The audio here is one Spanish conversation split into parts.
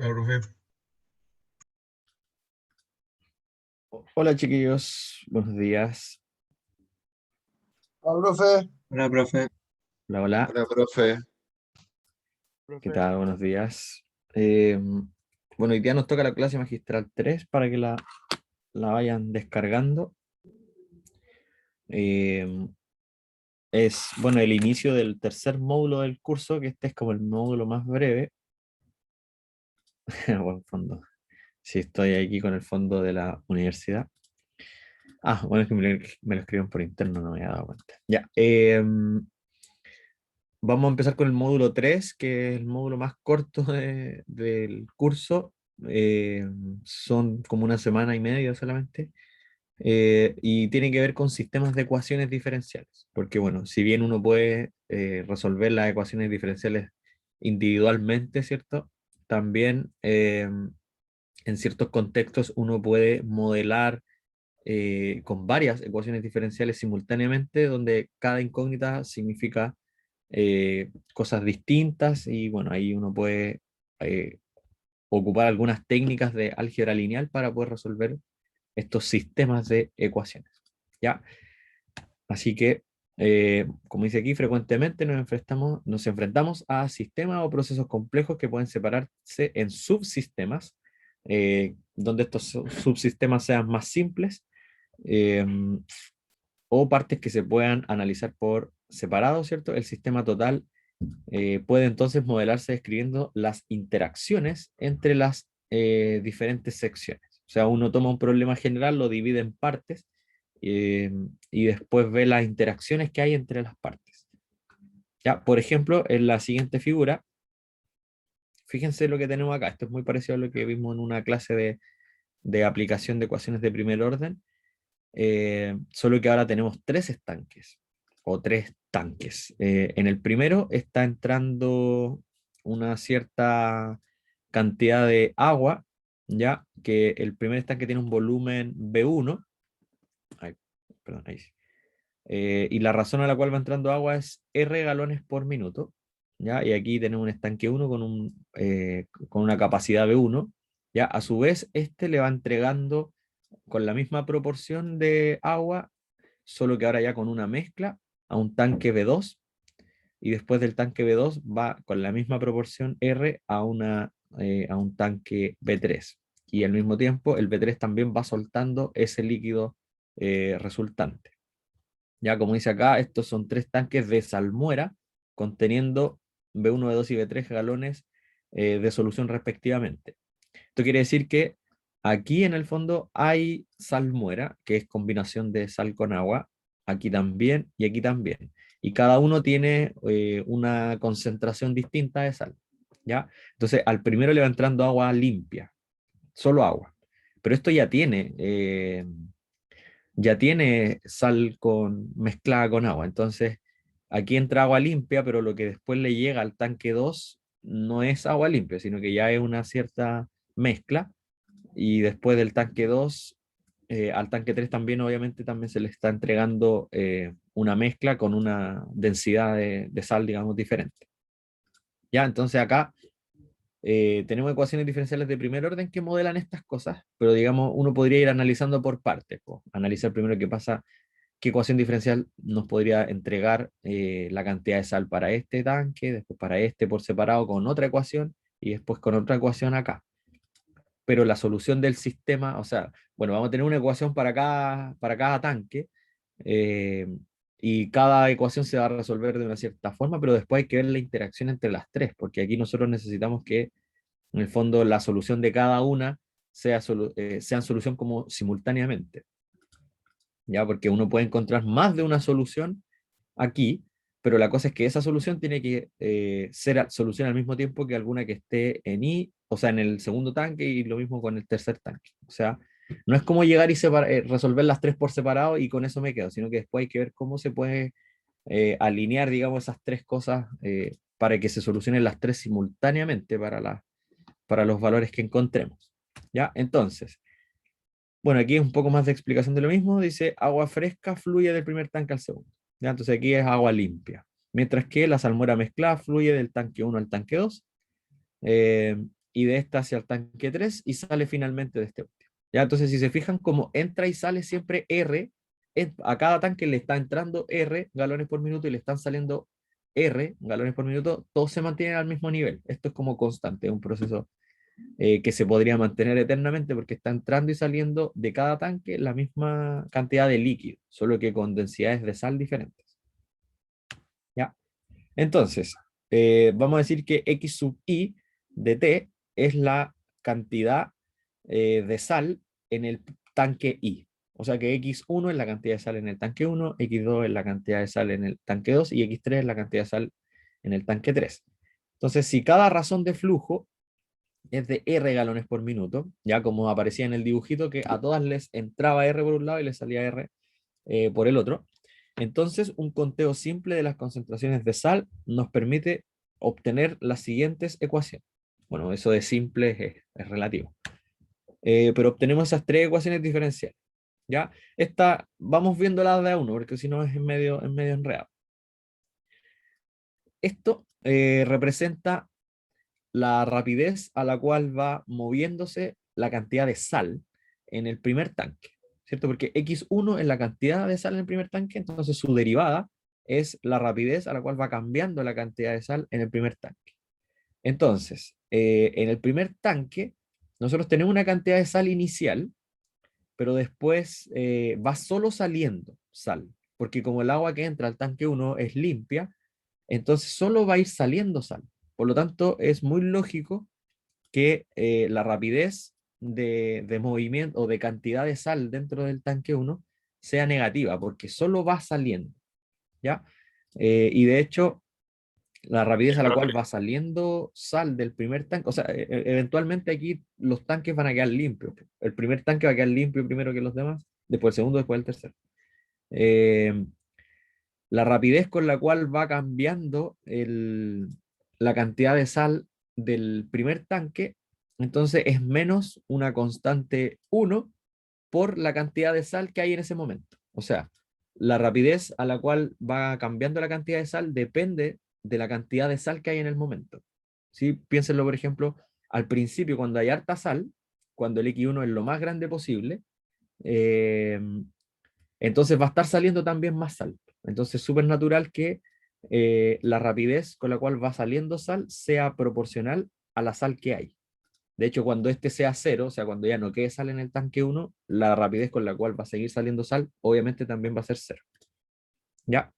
Hola, profe. Hola chiquillos, buenos días. Hola, profe. Hola, profe. Hola, hola, Hola, profe. ¿qué Profe. tal? Buenos días. Eh, bueno, hoy día nos toca la clase magistral 3 para que la vayan descargando. Eh, es, bueno, el inicio del tercer módulo del curso, que este es como el módulo más breve. Buen fondo. Sí, estoy aquí con el fondo de la universidad. Ah, bueno, es que me lo escriben por interno, no me había dado cuenta. Ya, vamos a empezar con el módulo 3 que es el módulo más corto del curso. Eh, Son como una semana y media solamente. Y tiene que ver con sistemas de ecuaciones diferenciales. Porque, bueno, si bien uno puede resolver las ecuaciones diferenciales individualmente, ¿cierto? También en ciertos contextos uno puede modelar con varias ecuaciones diferenciales simultáneamente, donde cada incógnita significa cosas distintas y bueno, ahí uno puede eh, ocupar algunas técnicas de álgebra lineal para poder resolver estos sistemas de ecuaciones. ¿Ya? Así que, como dice aquí, frecuentemente nos enfrentamos a sistemas o procesos complejos que pueden separarse en subsistemas, donde estos subsistemas sean más simples, eh, o partes que se puedan analizar por separado, ¿cierto? El sistema total puede entonces modelarse describiendo las interacciones entre las diferentes secciones. O sea, uno toma un problema general, lo divide en partes eh, y después ve las interacciones que hay entre las partes. Ya, por ejemplo, en la siguiente figura, fíjense lo que tenemos acá. Esto es muy parecido a lo que vimos en una clase de aplicación de ecuaciones de primer orden, solo que ahora tenemos tres estanques o tres tanques. En el primero está entrando una cierta cantidad de agua, ya que el primer estanque tiene un volumen B1, ay, perdón, ahí sí. Y la razón a la cual va entrando agua es R galones por minuto, ¿ya? Y aquí tenemos un estanque 1 con una capacidad B1, ¿ya? A su vez, este le va entregando con la misma proporción de agua, solo que ahora ya con una mezcla a un tanque B2 y después del tanque B2 va con la misma proporción R a un tanque B3. Y al mismo tiempo el B3 también va soltando ese líquido resultante. Ya como dice acá, estos son tres tanques de salmuera conteniendo B1, B2 y B3 galones de solución respectivamente. Esto quiere decir que aquí en el fondo hay salmuera, que es combinación de sal con agua, aquí también y aquí también. Y cada uno tiene una concentración distinta de sal, ¿ya? Entonces al primero le va entrando agua limpia, solo agua. Pero esto ya tiene sal mezclada con agua. Entonces aquí entra agua limpia, pero lo que después le llega al tanque 2 no es agua limpia, sino que ya es una cierta mezcla y después del tanque 2 al tanque 3 también obviamente también se le está entregando una mezcla con una densidad de sal, digamos, diferente. Ya, entonces acá tenemos ecuaciones diferenciales de primer orden que modelan estas cosas, pero digamos, uno podría ir analizando por partes, po. Analizar primero qué pasa, qué ecuación diferencial nos podría entregar la cantidad de sal para este tanque, después para este por separado con otra ecuación y después con otra ecuación acá, pero la solución del sistema, o sea, bueno, vamos a tener una ecuación para cada tanque, eh, y cada ecuación se va a resolver de una cierta forma, pero después hay que ver la interacción entre las tres, porque aquí nosotros necesitamos que, en el fondo, la solución de cada una sean solución como simultáneamente, ¿ya? Porque uno puede encontrar más de una solución aquí, pero la cosa es que esa solución tiene que ser solución al mismo tiempo que alguna que esté en I, o sea, en el segundo tanque y lo mismo con el tercer tanque. O sea, no es como llegar y resolver las tres por separado y con eso me quedo, sino que después hay que ver cómo se puede alinear, digamos, esas tres cosas para que se solucionen las tres simultáneamente para los valores que encontremos. ¿Ya? Entonces, bueno, aquí es un poco más de explicación de lo mismo. Dice, agua fresca fluye del primer tanque al segundo. ¿Ya? Entonces aquí es agua limpia. Mientras que la salmuera mezclada fluye del tanque 1 al tanque 2. y de esta hacia el tanque 3 y sale finalmente de este último. ¿Ya? Entonces, si se fijan, como entra y sale siempre R, a cada tanque le está entrando R galones por minuto y le están saliendo R galones por minuto, todos se mantienen al mismo nivel. Esto es como constante, es un proceso que se podría mantener eternamente porque está entrando y saliendo de cada tanque la misma cantidad de líquido, solo que con densidades de sal diferentes. ¿Ya? Entonces, vamos a decir que X sub I de T es la cantidad de sal en el tanque I. O sea que X1 es la cantidad de sal en el tanque 1, X2 es la cantidad de sal en el tanque 2 y X3 es la cantidad de sal en el tanque 3. Entonces, si cada razón de flujo es de R galones por minuto, ya como aparecía en el dibujito, que a todas les entraba R por un lado y les salía R por el otro. Entonces, un conteo simple de las concentraciones de sal nos permite obtener las siguientes ecuaciones. Bueno, eso de simple es relativo. Pero obtenemos esas tres ecuaciones diferenciales. ¿Ya? Esta, vamos viendo la de a uno, porque si no es en medio enredado. Esto representa la rapidez a la cual va moviéndose la cantidad de sal en el primer tanque, ¿cierto? Porque X1 es la cantidad de sal en el primer tanque, entonces su derivada es la rapidez a la cual va cambiando la cantidad de sal en el primer tanque. Entonces, en el primer tanque, nosotros tenemos una cantidad de sal inicial, pero después va solo saliendo sal, porque como el agua que entra al tanque 1 es limpia, entonces solo va a ir saliendo sal. Por lo tanto, es muy lógico que la rapidez de movimiento o de cantidad de sal dentro del tanque 1 sea negativa, porque solo va saliendo, ¿ya? Y de hecho, la rapidez a la cual va saliendo sal del primer tanque, o sea, eventualmente aquí los tanques van a quedar limpios. El primer tanque va a quedar limpio primero que los demás, después el segundo, después el tercero. Eh, la rapidez con la cual va cambiando la cantidad de sal del primer tanque, entonces es menos una constante 1 por la cantidad de sal que hay en ese momento. O sea, la rapidez a la cual va cambiando la cantidad de sal depende de la cantidad de sal que hay en el momento. ¿Sí? Piénsenlo, por ejemplo, al principio, cuando hay harta sal, cuando el X1 es lo más grande posible, eh, entonces va a estar saliendo también más sal. Entonces es súper natural que la rapidez con la cual va saliendo sal sea proporcional a la sal que hay. De hecho, cuando este sea cero, o sea, cuando ya no quede sal en el tanque 1, la rapidez con la cual va a seguir saliendo sal, obviamente también va a ser cero. ¿Ya?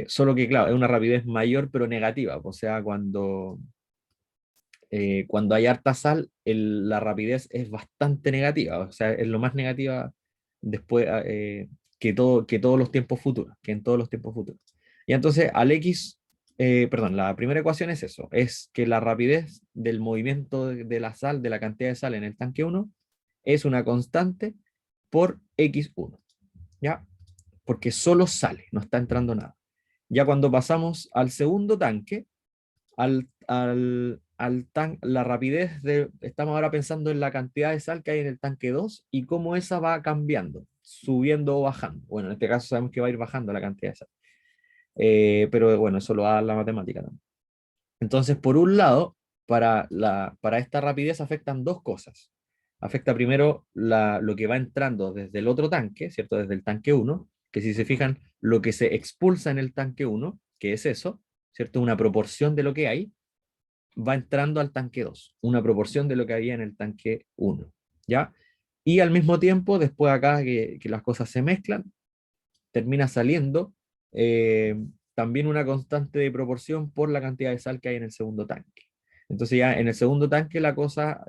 Solo que, claro, es una rapidez mayor pero negativa. O sea, cuando hay harta sal, la rapidez es bastante negativa. O sea, es lo más negativa después que todos los tiempos futuros, que en todos los tiempos futuros. Y entonces al X, perdón, la primera ecuación es eso, es que la rapidez del movimiento de la sal, de la cantidad de sal en el tanque 1, es una constante por X1, ¿ya? Porque solo sale, no está entrando nada. Ya cuando pasamos al segundo tanque, la rapidez estamos ahora pensando en la cantidad de sal que hay en el tanque 2 y cómo esa va cambiando, subiendo o bajando. Bueno, en este caso sabemos que va a ir bajando la cantidad de sal. Pero bueno, eso lo da la matemática también. Entonces, por un lado, para esta rapidez afectan dos cosas. Afecta primero lo que va entrando desde el otro tanque, ¿cierto? Desde el tanque 1, que si se fijan, lo que se expulsa en el tanque 1, que es eso, ¿cierto? Una proporción de lo que hay, va entrando al tanque 2, una proporción de lo que había en el tanque 1, ¿ya? Y al mismo tiempo, después acá que las cosas se mezclan, termina saliendo también una constante de proporción por la cantidad de sal que hay en el segundo tanque. Entonces ya en el segundo tanque la cosa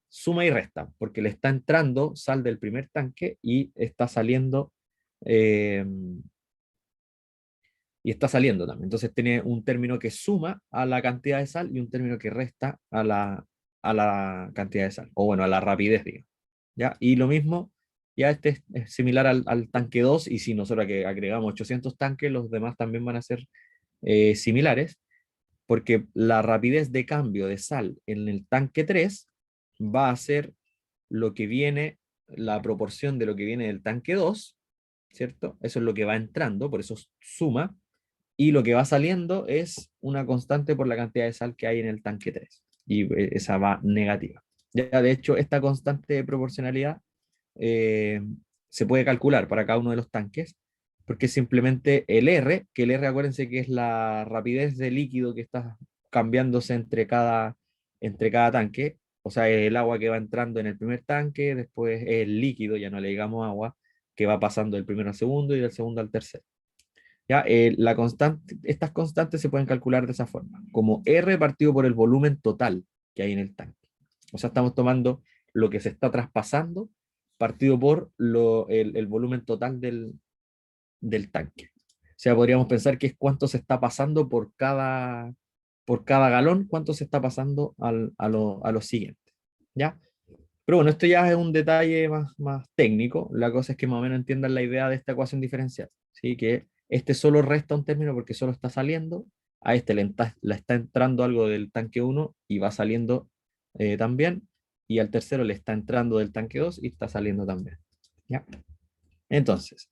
suma y resta, porque le está entrando sal del primer tanque eh, y está saliendo también. Entonces tiene un término que suma a la cantidad de sal y un término que resta a la cantidad de sal, o bueno, a la rapidez, digo. ¿Ya? Y lo mismo, ya este es similar al tanque 2 y si nosotros agregamos 800 tanques, los demás también van a ser similares, porque la rapidez de cambio de sal en el tanque 3 va a ser lo que viene, la proporción de lo que viene del tanque 2, ¿cierto? Eso es lo que va entrando, por eso suma, y lo que va saliendo es una constante por la cantidad de sal que hay en el tanque 3. y esa va negativa. Ya, de hecho, esta constante de proporcionalidad eh, se puede calcular para cada uno de los tanques, porque simplemente el R, que el R acuérdense que es la rapidez de líquido que está cambiándose entre cada tanque, o sea, el agua que va entrando en el primer tanque, después el líquido, ya no le digamos agua, que va pasando del primero al segundo y del segundo al tercero. ¿Ya? La constante, estas constantes se pueden calcular de esa forma, como R partido por el volumen total que hay en el tanque. O sea, estamos tomando lo que se está traspasando partido por el volumen total del tanque. O sea, podríamos pensar que es cuánto se está pasando por cada galón, cuánto se está pasando a lo siguiente. ¿Ya? Pero bueno, esto ya es un detalle más técnico. La cosa es que más o menos entiendan la idea de esta ecuación diferencial. ¿Sí? Que este solo resta un término porque solo está saliendo. A este le está entrando algo del tanque 1 y va saliendo también. Y al tercero le está entrando del tanque 2 y está saliendo también. ¿Ya? Entonces,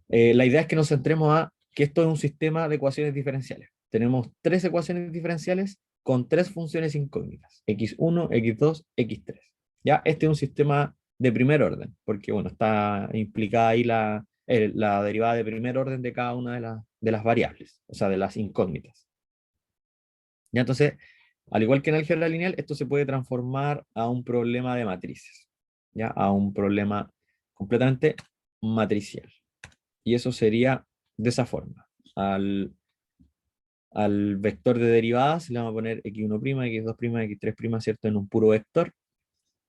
la idea es que nos centremos a que esto es un sistema de ecuaciones diferenciales. Tenemos tres ecuaciones diferenciales con tres funciones incógnitas, x1, x2, x3. ¿Ya? Este es un sistema de primer orden, porque bueno, está implicada ahí la derivada de primer orden de cada una de las variables, o sea, de las incógnitas. ¿Ya? Entonces, al igual que en álgebra lineal, esto se puede transformar a un problema de matrices, ¿ya? A un problema completamente matricial. Y eso sería de esa forma. Al vector de derivadas le vamos a poner x1', x2', x3', ¿cierto? En un puro vector.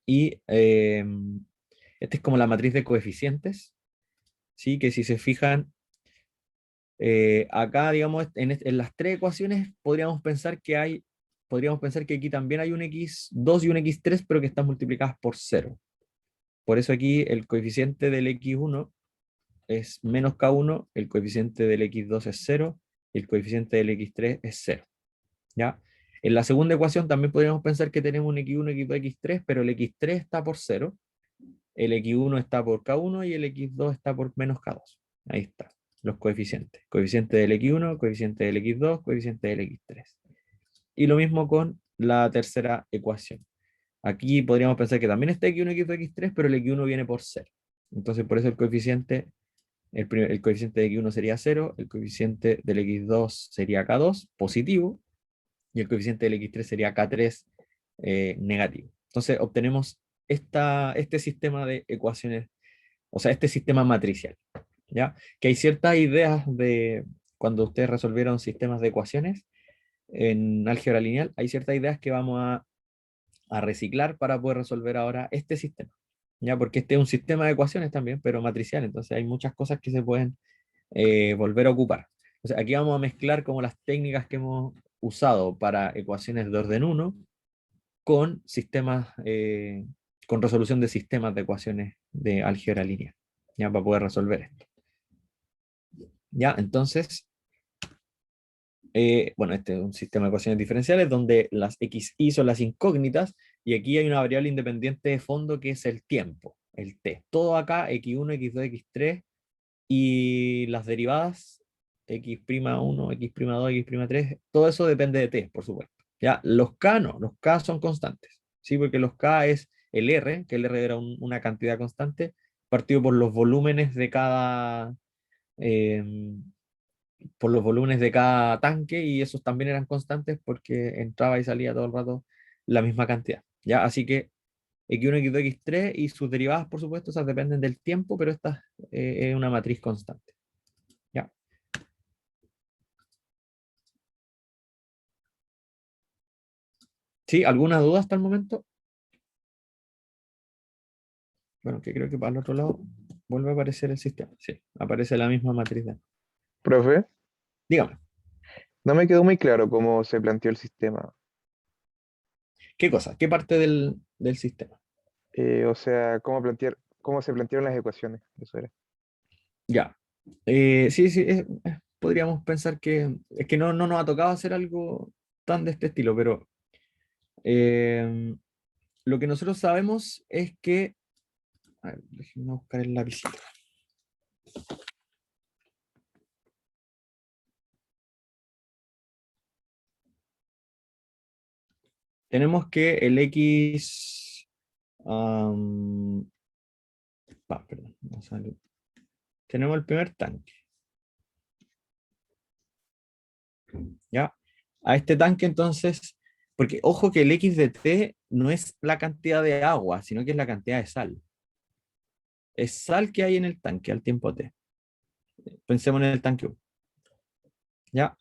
Y esta es como la matriz de coeficientes, ¿sí? Que si se fijan, acá, digamos, en las tres ecuaciones podríamos pensar que aquí también hay un x2 y un x3, pero que están multiplicadas por 0. Por eso aquí el coeficiente del x1 es menos K1, el coeficiente del X2 es 0 y el coeficiente del X3 es 0. ¿Ya? En la segunda ecuación también podríamos pensar que tenemos un X1, X2, X3, pero el X3 está por 0, el X1 está por K1 y el X2 está por menos K2. Ahí está, los coeficientes. Coeficiente del X1, coeficiente del X2, coeficiente del X3. Y lo mismo con la tercera ecuación. Aquí podríamos pensar que también está X1, X2, X3, pero el X1 viene por 0. Entonces, por eso el coeficiente el coeficiente de x1 sería 0, el coeficiente del x2 sería k2, positivo, y el coeficiente del x3 sería k3, negativo. Entonces obtenemos este sistema de ecuaciones, o sea, este sistema matricial, ¿ya? Que hay ciertas ideas de, cuando ustedes resolvieron sistemas de ecuaciones en álgebra lineal, hay ciertas ideas que vamos a reciclar para poder resolver ahora este sistema. ¿Ya? Porque este es un sistema de ecuaciones también, pero matricial, entonces hay muchas cosas que se pueden volver a ocupar. O sea, aquí vamos a mezclar como las técnicas que hemos usado para ecuaciones de orden 1 con sistemas, con resolución de sistemas de ecuaciones de álgebra lineal, ya para poder resolver esto. Ya, entonces, bueno, este es un sistema de ecuaciones diferenciales donde las xy son las incógnitas y aquí hay una variable independiente de fondo que es el tiempo, el t. Todo acá, x1, x2, x3 y las derivadas, x'1, x'2, x'3, todo eso depende de t, por supuesto. Ya, los k no, los k son constantes, ¿sí? Porque los k es el r, que el r era una cantidad constante, partido eh, por los volúmenes de cada tanque, y esos también eran constantes porque entraba y salía todo el rato la misma cantidad. ¿Ya? Así que x1, x2, x3 y sus derivadas, por supuesto, esas dependen del tiempo, pero esta es una matriz constante. ¿Ya? ¿Sí? ¿Alguna duda hasta el momento? Bueno, que creo que para el otro lado vuelve a aparecer el sistema. Sí, aparece la misma matriz. Profe, Dígame, no me quedó muy claro cómo se planteó el sistema. ¿qué cosa? ¿Qué parte del sistema? O sea, cómo se plantearon las ecuaciones. Eso era. Ya. Sí, sí, podríamos pensar que es que no nos ha tocado hacer algo tan de este estilo, pero eh, lo que nosotros sabemos es que. A ver, déjenme buscar el lapicito. tenemos que el X... perdón, no salió. Tenemos el primer tanque. ¿Ya? A este tanque entonces, porque ojo que el X de T no es la cantidad de agua, sino que es la cantidad de sal. Es sal que hay en el tanque al tiempo T. Pensemos en el tanque 1. ¿Ya?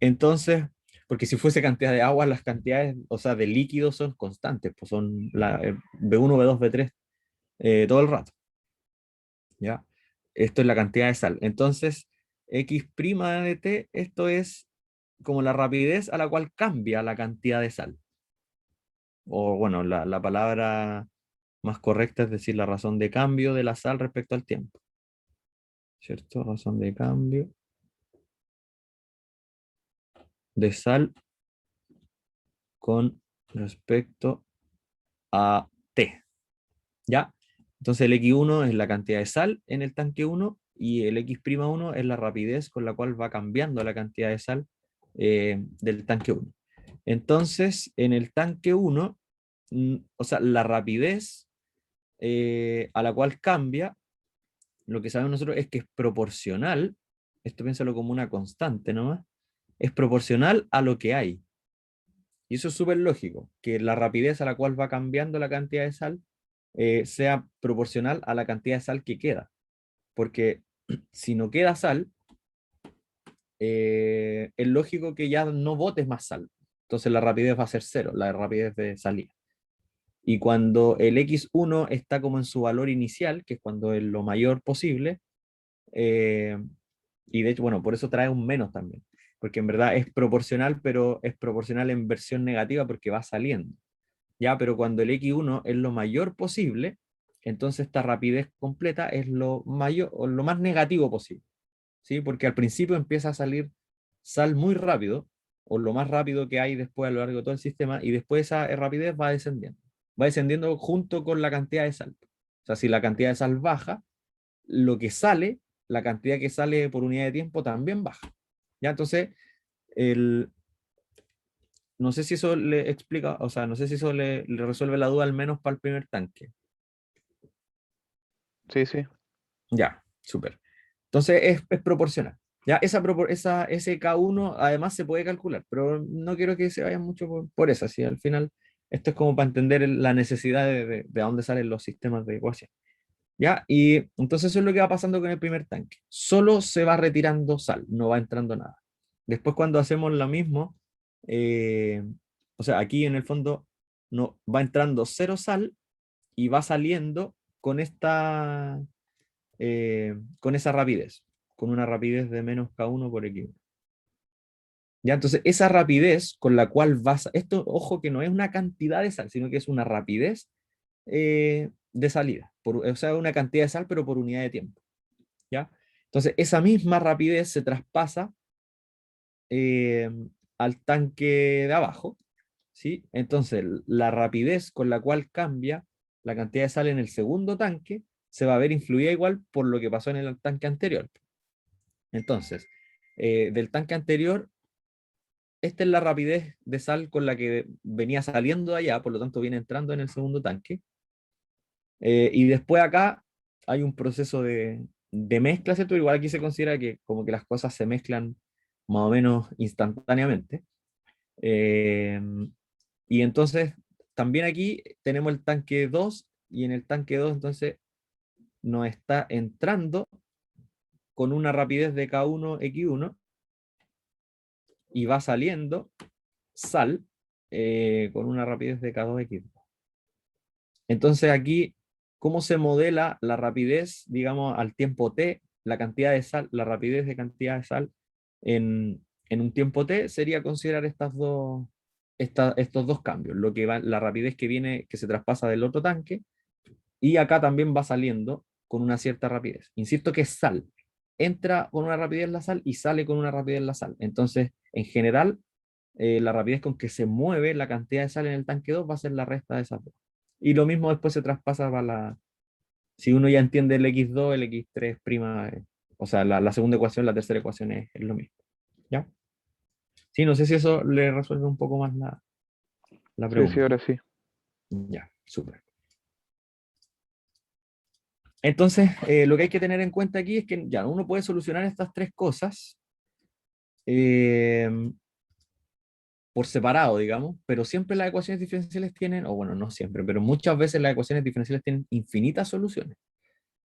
Entonces, porque si fuese cantidad de agua, las cantidades, o sea, de líquidos son constantes, pues son la B1, B2, B3, todo el rato. ¿Ya? Esto es la cantidad de sal. Entonces, X' de T, esto es como la rapidez a la cual cambia la cantidad de sal. O bueno, la palabra más correcta es decir, la razón de cambio de la sal respecto al tiempo. ¿Cierto? Razón de cambio de sal con respecto a T. ¿Ya? Entonces el X1 es la cantidad de sal en el tanque 1 y el X'1 es la rapidez con la cual va cambiando la cantidad de sal del tanque 1. Entonces, en el tanque 1, o sea, la rapidez a la cual cambia, lo que sabemos nosotros es que es proporcional, esto piénsalo como una constante nomás, es proporcional a lo que hay. Y eso es súper lógico, que la rapidez a la cual va cambiando la cantidad de sal sea proporcional a la cantidad de sal que queda. Porque si no queda sal, es lógico que ya no botes más sal. Entonces la rapidez va a ser cero, la rapidez de salida. Y cuando el X1 está como en su valor inicial, que es cuando es lo mayor posible, y de hecho, bueno, por eso trae un menos también, porque en verdad es proporcional, pero es proporcional en versión negativa porque va saliendo. Ya, pero cuando el X1 es lo mayor posible, entonces esta rapidez completa es lo mayor o lo más negativo posible. ¿Sí? Porque al principio empieza a salir sal muy rápido, o lo más rápido que hay después a lo largo de todo el sistema, y después esa rapidez va descendiendo. Va descendiendo junto con la cantidad de sal. O sea, si la cantidad de sal baja, lo que sale, la cantidad que sale por unidad de tiempo también baja. ¿Ya? Entonces, no sé si eso le explica, o sea, no sé si eso le resuelve la duda al menos para el primer tanque. Sí, sí. Ya, súper. Entonces es proporcional. Ya, ese K1 además se puede calcular, pero no quiero que se vayan mucho por eso. Así al final, esto es como para entender la necesidad de dónde salen los sistemas de ecuación. ¿Ya? Y entonces eso es lo que va pasando con el primer tanque. Solo se va retirando sal, no va entrando nada. Después cuando hacemos lo mismo, o sea, aquí en el fondo no, va entrando cero sal y va saliendo con con esa rapidez, con una rapidez de menos K1 por X1. Ya, entonces esa rapidez con la cual vas, esto, ojo que no es una cantidad de sal, sino que es una rapidez de salida, o sea, una cantidad de sal, pero por unidad de tiempo. ¿Ya? Entonces, esa misma rapidez se traspasa eh, al tanque de abajo, ¿sí? Entonces, la rapidez con la cual cambia la cantidad de sal en el segundo tanque se va a ver influida igual por lo que pasó en el tanque anterior. Entonces, del tanque anterior, esta es la rapidez de sal con la que venía saliendo de allá, por lo tanto viene entrando en el segundo tanque. Y después acá hay un proceso de mezcla, ¿cierto? Igual aquí se considera que como que las cosas se mezclan más o menos instantáneamente. Eh, y entonces también aquí tenemos el tanque 2 y en el tanque 2 entonces nos está entrando con una rapidez de K1, X1 y va saliendo sal con una rapidez de K2, X2. Entonces aquí, ¿cómo se modela la rapidez, digamos, al tiempo t, la cantidad de sal, la rapidez de cantidad de sal en un tiempo t? Sería considerar estos dos cambios, lo que va, la rapidez que viene, que se traspasa del otro tanque, y acá también va saliendo con una cierta rapidez. Insisto que es sal. Entra con una rapidez la sal y sale con una rapidez la sal. Entonces, en general, la rapidez con que se mueve la cantidad de sal en el tanque 2 va a ser la resta de esas dos. Y lo mismo después se traspasa para si uno ya entiende el X2, el X3 prima, o sea, la segunda ecuación, la tercera ecuación es lo mismo. ¿Ya? Sí, no sé si eso le resuelve un poco más la Sí, pregunta? sí, ahora sí. Ya, súper. Entonces, lo que hay que tener en cuenta aquí es que ya uno puede solucionar estas tres cosas eh, por separado, digamos, pero siempre las ecuaciones diferenciales tienen, o bueno, no siempre, pero muchas veces las ecuaciones diferenciales tienen infinitas soluciones.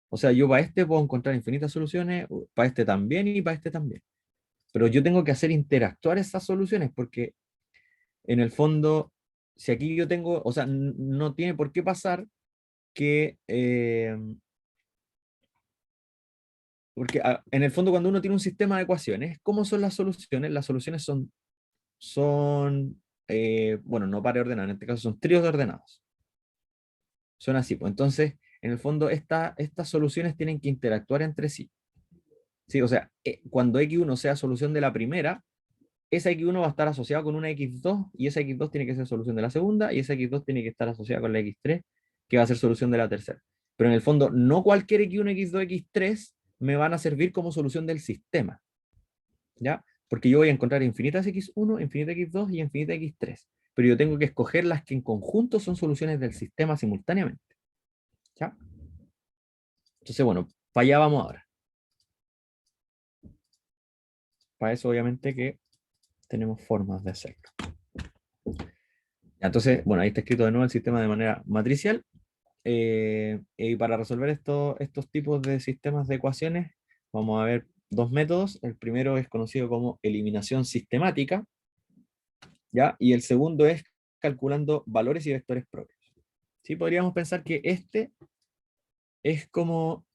O sea, yo para este puedo encontrar infinitas soluciones, para este también y para este también. Pero yo tengo que hacer interactuar esas soluciones porque en el fondo, si aquí yo tengo, o sea, no tiene por qué pasar que, porque en el fondo cuando uno tiene un sistema de ecuaciones, ¿cómo son las soluciones? Las soluciones son bueno, no pares ordenadas, en este caso son tríos de ordenados. Son así, pues entonces, en el fondo, estas soluciones tienen que interactuar entre sí. ¿Sí? O sea, cuando x1 sea solución de la primera, esa x1 va a estar asociada con una x2 y esa x2 tiene que ser solución de la segunda y esa x2 tiene que estar asociada con la x3 que va a ser solución de la tercera. Pero en el fondo, no cualquier x1, x2, x3 me van a servir como solución del sistema, ¿ya? Porque yo voy a encontrar infinitas x1, infinitas x2 y infinitas x3. Pero yo tengo que escoger las que en conjunto son soluciones del sistema simultáneamente, ¿ya? Entonces, bueno, para allá vamos ahora. Para eso, obviamente, que tenemos formas de hacerlo. Entonces, bueno, ahí está escrito de nuevo el sistema de manera matricial. Y para resolver estos tipos de sistemas de ecuaciones, vamos a ver dos métodos. El primero es conocido como eliminación sistemática, ¿ya? Y el segundo es calculando valores y vectores propios. ¿Sí? Podríamos pensar que este es como,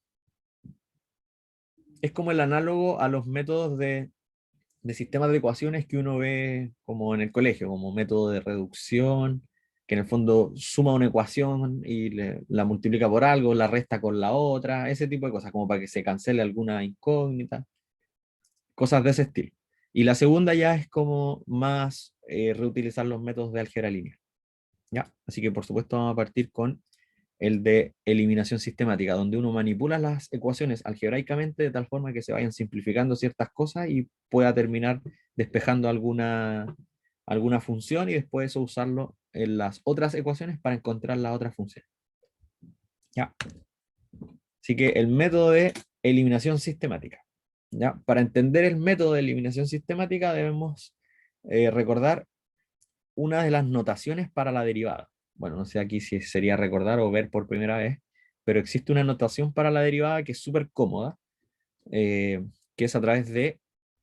es como el análogo a los métodos de sistemas de ecuaciones que uno ve como en el colegio, como método de reducción, que en el fondo suma una ecuación y la multiplica por algo, la resta con la otra, ese tipo de cosas, como para que se cancele alguna incógnita, cosas de ese estilo. Y la segunda ya es como más reutilizar los métodos de álgebra lineal. ¿Ya? Así que por supuesto vamos a partir con el de eliminación sistemática, donde uno manipula las ecuaciones algebraicamente de tal forma que se vayan simplificando ciertas cosas y pueda terminar despejando alguna función y después eso usarlo en las otras ecuaciones para encontrar la otra función. ¿Ya? Así que el método de eliminación sistemática. ¿Ya? Para entender el método de eliminación sistemática debemos recordar una de las notaciones para la derivada. Bueno, no sé aquí si sería recordar o ver por primera vez, pero existe una notación para la derivada que es súper cómoda, que es a través de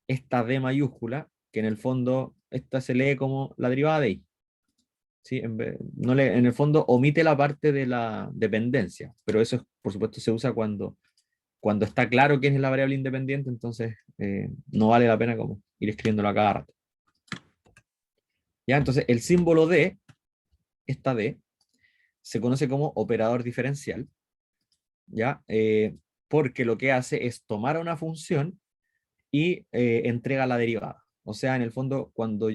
esta D mayúscula, que en el fondo esta se lee como la derivada de I. ¿Sí? En el fondo omite la parte de la dependencia, pero eso por supuesto se usa cuando está claro quién es la variable independiente, entonces no vale la pena como ir escribiéndolo a cada rato. ¿Ya? Entonces el símbolo D, esta D, se conoce como operador diferencial, ¿ya? Porque lo que hace es tomar una función y entrega la derivada. O sea, en el fondo, cuando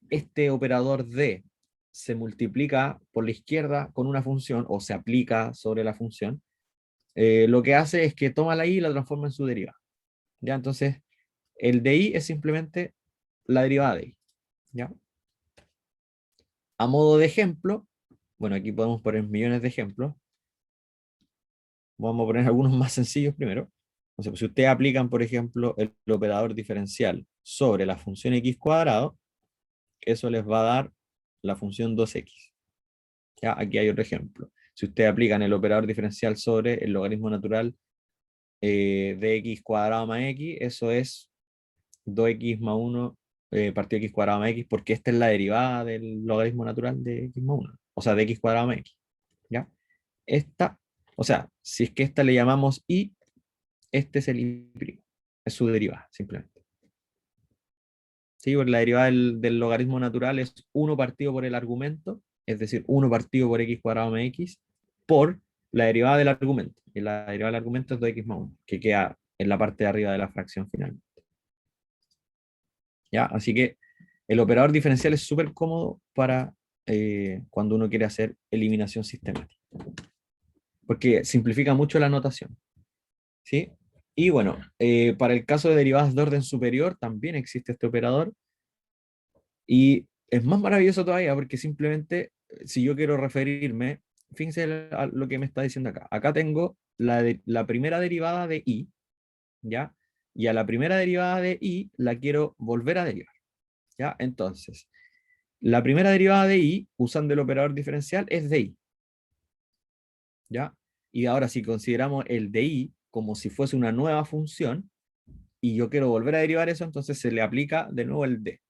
este operador D se multiplica por la izquierda con una función o se aplica sobre la función, lo que hace es que toma la i y la transforma en su derivada. ¿Ya? Entonces, el de i es simplemente la derivada de i. ¿Ya? A modo de ejemplo, bueno, aquí podemos poner millones de ejemplos. Vamos a poner algunos más sencillos primero. O sea, pues si ustedes aplican, por ejemplo, el operador diferencial sobre la función x cuadrado, eso les va a dar la función 2x. ¿Ya? Aquí hay otro ejemplo. Si ustedes aplican el operador diferencial sobre el logaritmo natural de x cuadrado más x, eso es 2x más 1 partido de x cuadrado más x, porque esta es la derivada del logaritmo natural de x más 1. O sea, de x cuadrado más x. ¿Ya? Esta, o sea, si es que esta le llamamos y, este es el y', es su derivada, simplemente. ¿Sí? Porque la derivada del logaritmo natural es 1 partido por el argumento, es decir, 1 partido por x cuadrado más x, por la derivada del argumento. Y la derivada del argumento es 2x más 1, que queda en la parte de arriba de la fracción finalmente. ¿Ya? Así que el operador diferencial es súper cómodo para cuando uno quiere hacer eliminación sistemática, porque simplifica mucho la notación. ¿Sí? Y bueno, para el caso de derivadas de orden superior también existe este operador y es más maravilloso todavía porque simplemente, si yo quiero referirme, fíjense a lo que me está diciendo acá. Acá tengo la primera derivada de i, ¿ya? Y a la primera derivada de i la quiero volver a derivar, ¿ya? Entonces, la primera derivada de i, usando el operador diferencial, es de i, ¿ya? Y ahora si consideramos el de i como si fuese una nueva función, y yo quiero volver a derivar eso, entonces se le aplica de nuevo el d,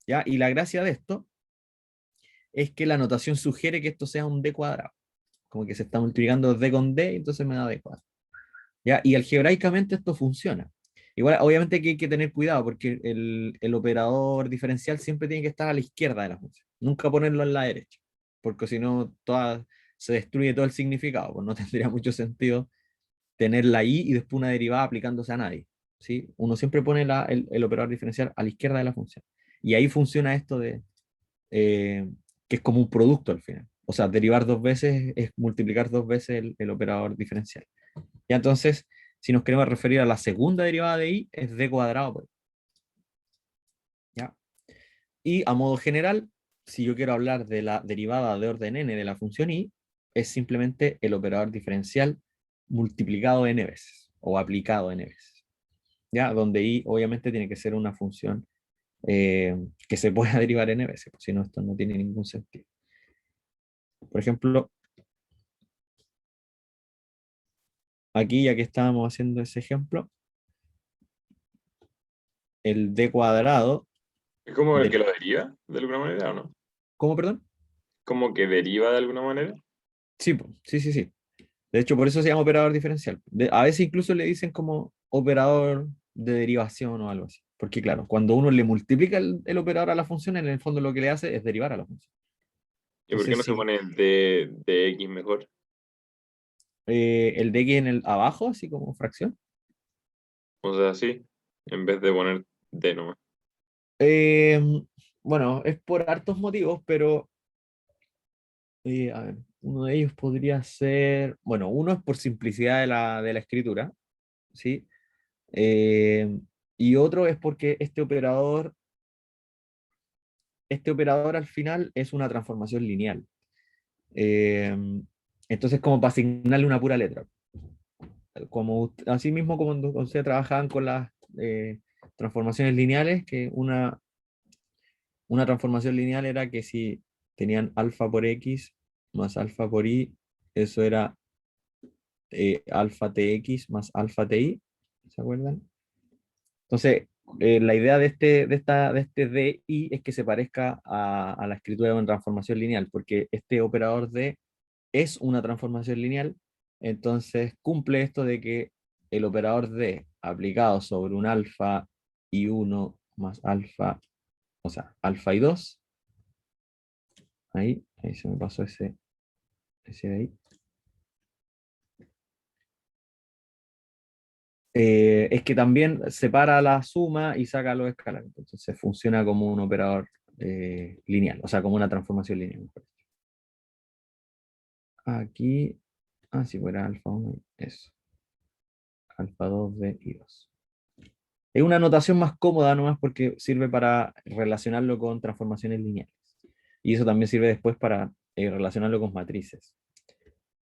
¿ya? Y la gracia de esto es que la notación sugiere que esto sea un d cuadrado, como que se está multiplicando d con d, entonces me da d cuadrado, ¿ya? Y algebraicamente esto funciona. Igual, obviamente que hay que tener cuidado, porque el operador diferencial siempre tiene que estar a la izquierda de la función, nunca ponerlo en la derecha, porque si no, se destruye todo el significado, pues no tendría mucho sentido tener la i y después una derivada aplicándose a nadie, ¿sí? Uno siempre pone el operador diferencial a la izquierda de la función. Y ahí funciona esto de, eh, que es como un producto al final. O sea, derivar dos veces es multiplicar dos veces el operador diferencial. Y entonces, si nos queremos referir a la segunda derivada de i, es d cuadrado por i. ¿Ya? Y a modo general, si yo quiero hablar de la derivada de orden n de la función i, es simplemente el operador diferencial multiplicado n veces, o aplicado n veces. ¿Ya? Donde i obviamente tiene que ser una función que se pueda derivar n veces, si no, esto no tiene ningún sentido. Por ejemplo, aquí ya que estábamos haciendo ese ejemplo, el d cuadrado, ¿Es como el que de, lo deriva de alguna manera o no? ¿cómo, perdón? ¿Como que deriva de alguna manera? Sí, sí, sí, sí. De hecho, por eso se llama operador diferencial. A veces incluso le dicen como operador de derivación o algo así. Porque claro, cuando uno le multiplica el operador a la función, en el fondo lo que le hace es derivar a la función. ¿Y por qué Entonces, no se si pone el de X mejor? el de x en el abajo, así como fracción, O sea, sí, en vez de poner D nomás. eh, bueno, es por hartos motivos, pero a ver, uno de ellos podría ser, bueno, uno es por simplicidad de la escritura, ¿sí? Eh, y otro es porque este operador al final es una transformación lineal. Eh, entonces, como para asignarle una pura letra. Así mismo como cuando ustedes trabajaban con las transformaciones lineales, que una transformación lineal era que si tenían alfa por x más alfa por y, eso era alfa tx más alfa ti, ¿se acuerdan? Entonces, la idea de este DI es que se parezca a la escritura de una transformación lineal, porque este operador D es una transformación lineal, entonces cumple esto de que el operador D aplicado sobre un alfa y 1 más alfa, o sea, alfa y 2, ahí se me pasó ese de ahí. Es que también separa la suma y saca los escalares. Entonces funciona como un operador lineal, o sea, como una transformación lineal, mejor dicho. Aquí, si fuera alfa 1, eso. Alfa 2, B y 2. Es una notación más cómoda nomás porque sirve para relacionarlo con transformaciones lineales. Y eso también sirve después para relacionarlo con matrices.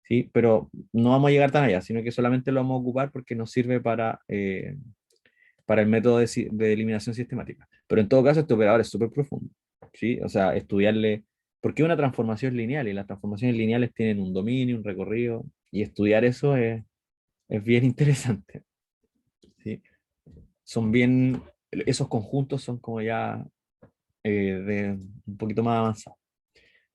¿Sí? Pero no vamos a llegar tan allá, sino que solamente lo vamos a ocupar porque nos sirve para el método de eliminación sistemática. Pero en todo caso, este operador es súper profundo, ¿sí? O sea, estudiarle, porque es una transformación lineal y las transformaciones lineales tienen un dominio, un recorrido, y estudiar eso es bien interesante, ¿sí? Esos conjuntos son como ya de un poquito más avanzados.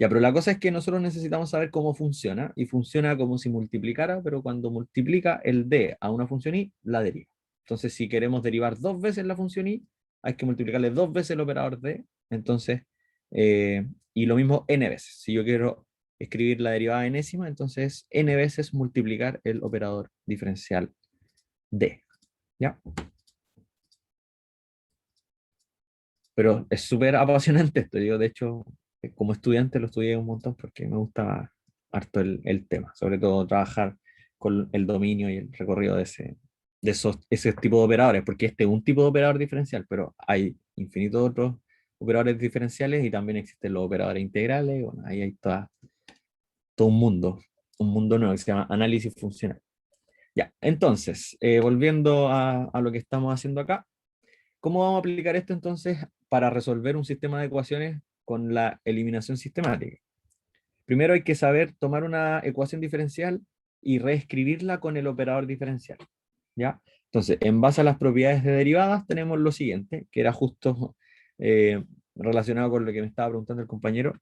Ya, pero la cosa es que nosotros necesitamos saber cómo funciona, y funciona como si multiplicara, pero cuando multiplica el d a una función i, la deriva. Entonces, si queremos derivar dos veces la función i, hay que multiplicarle dos veces el operador d, entonces, y lo mismo n veces. Si yo quiero escribir la derivada enésima, entonces n veces multiplicar el operador diferencial d. ¿Ya? Pero es súper apasionante esto. Yo, de hecho, como estudiante lo estudié un montón porque me gusta harto el tema, sobre todo trabajar con el dominio y el recorrido ese tipo de operadores, porque este es un tipo de operador diferencial, pero hay infinitos otros operadores diferenciales y también existen los operadores integrales. Bueno, ahí hay todo un mundo nuevo que se llama análisis funcional. Ya, entonces, volviendo a lo que estamos haciendo acá, ¿cómo vamos a aplicar esto entonces para resolver un sistema de ecuaciones con la eliminación sistemática? Primero hay que saber tomar una ecuación diferencial y reescribirla con el operador diferencial, ¿ya? Entonces, en base a las propiedades de derivadas tenemos lo siguiente, que era justo relacionado con lo que me estaba preguntando el compañero,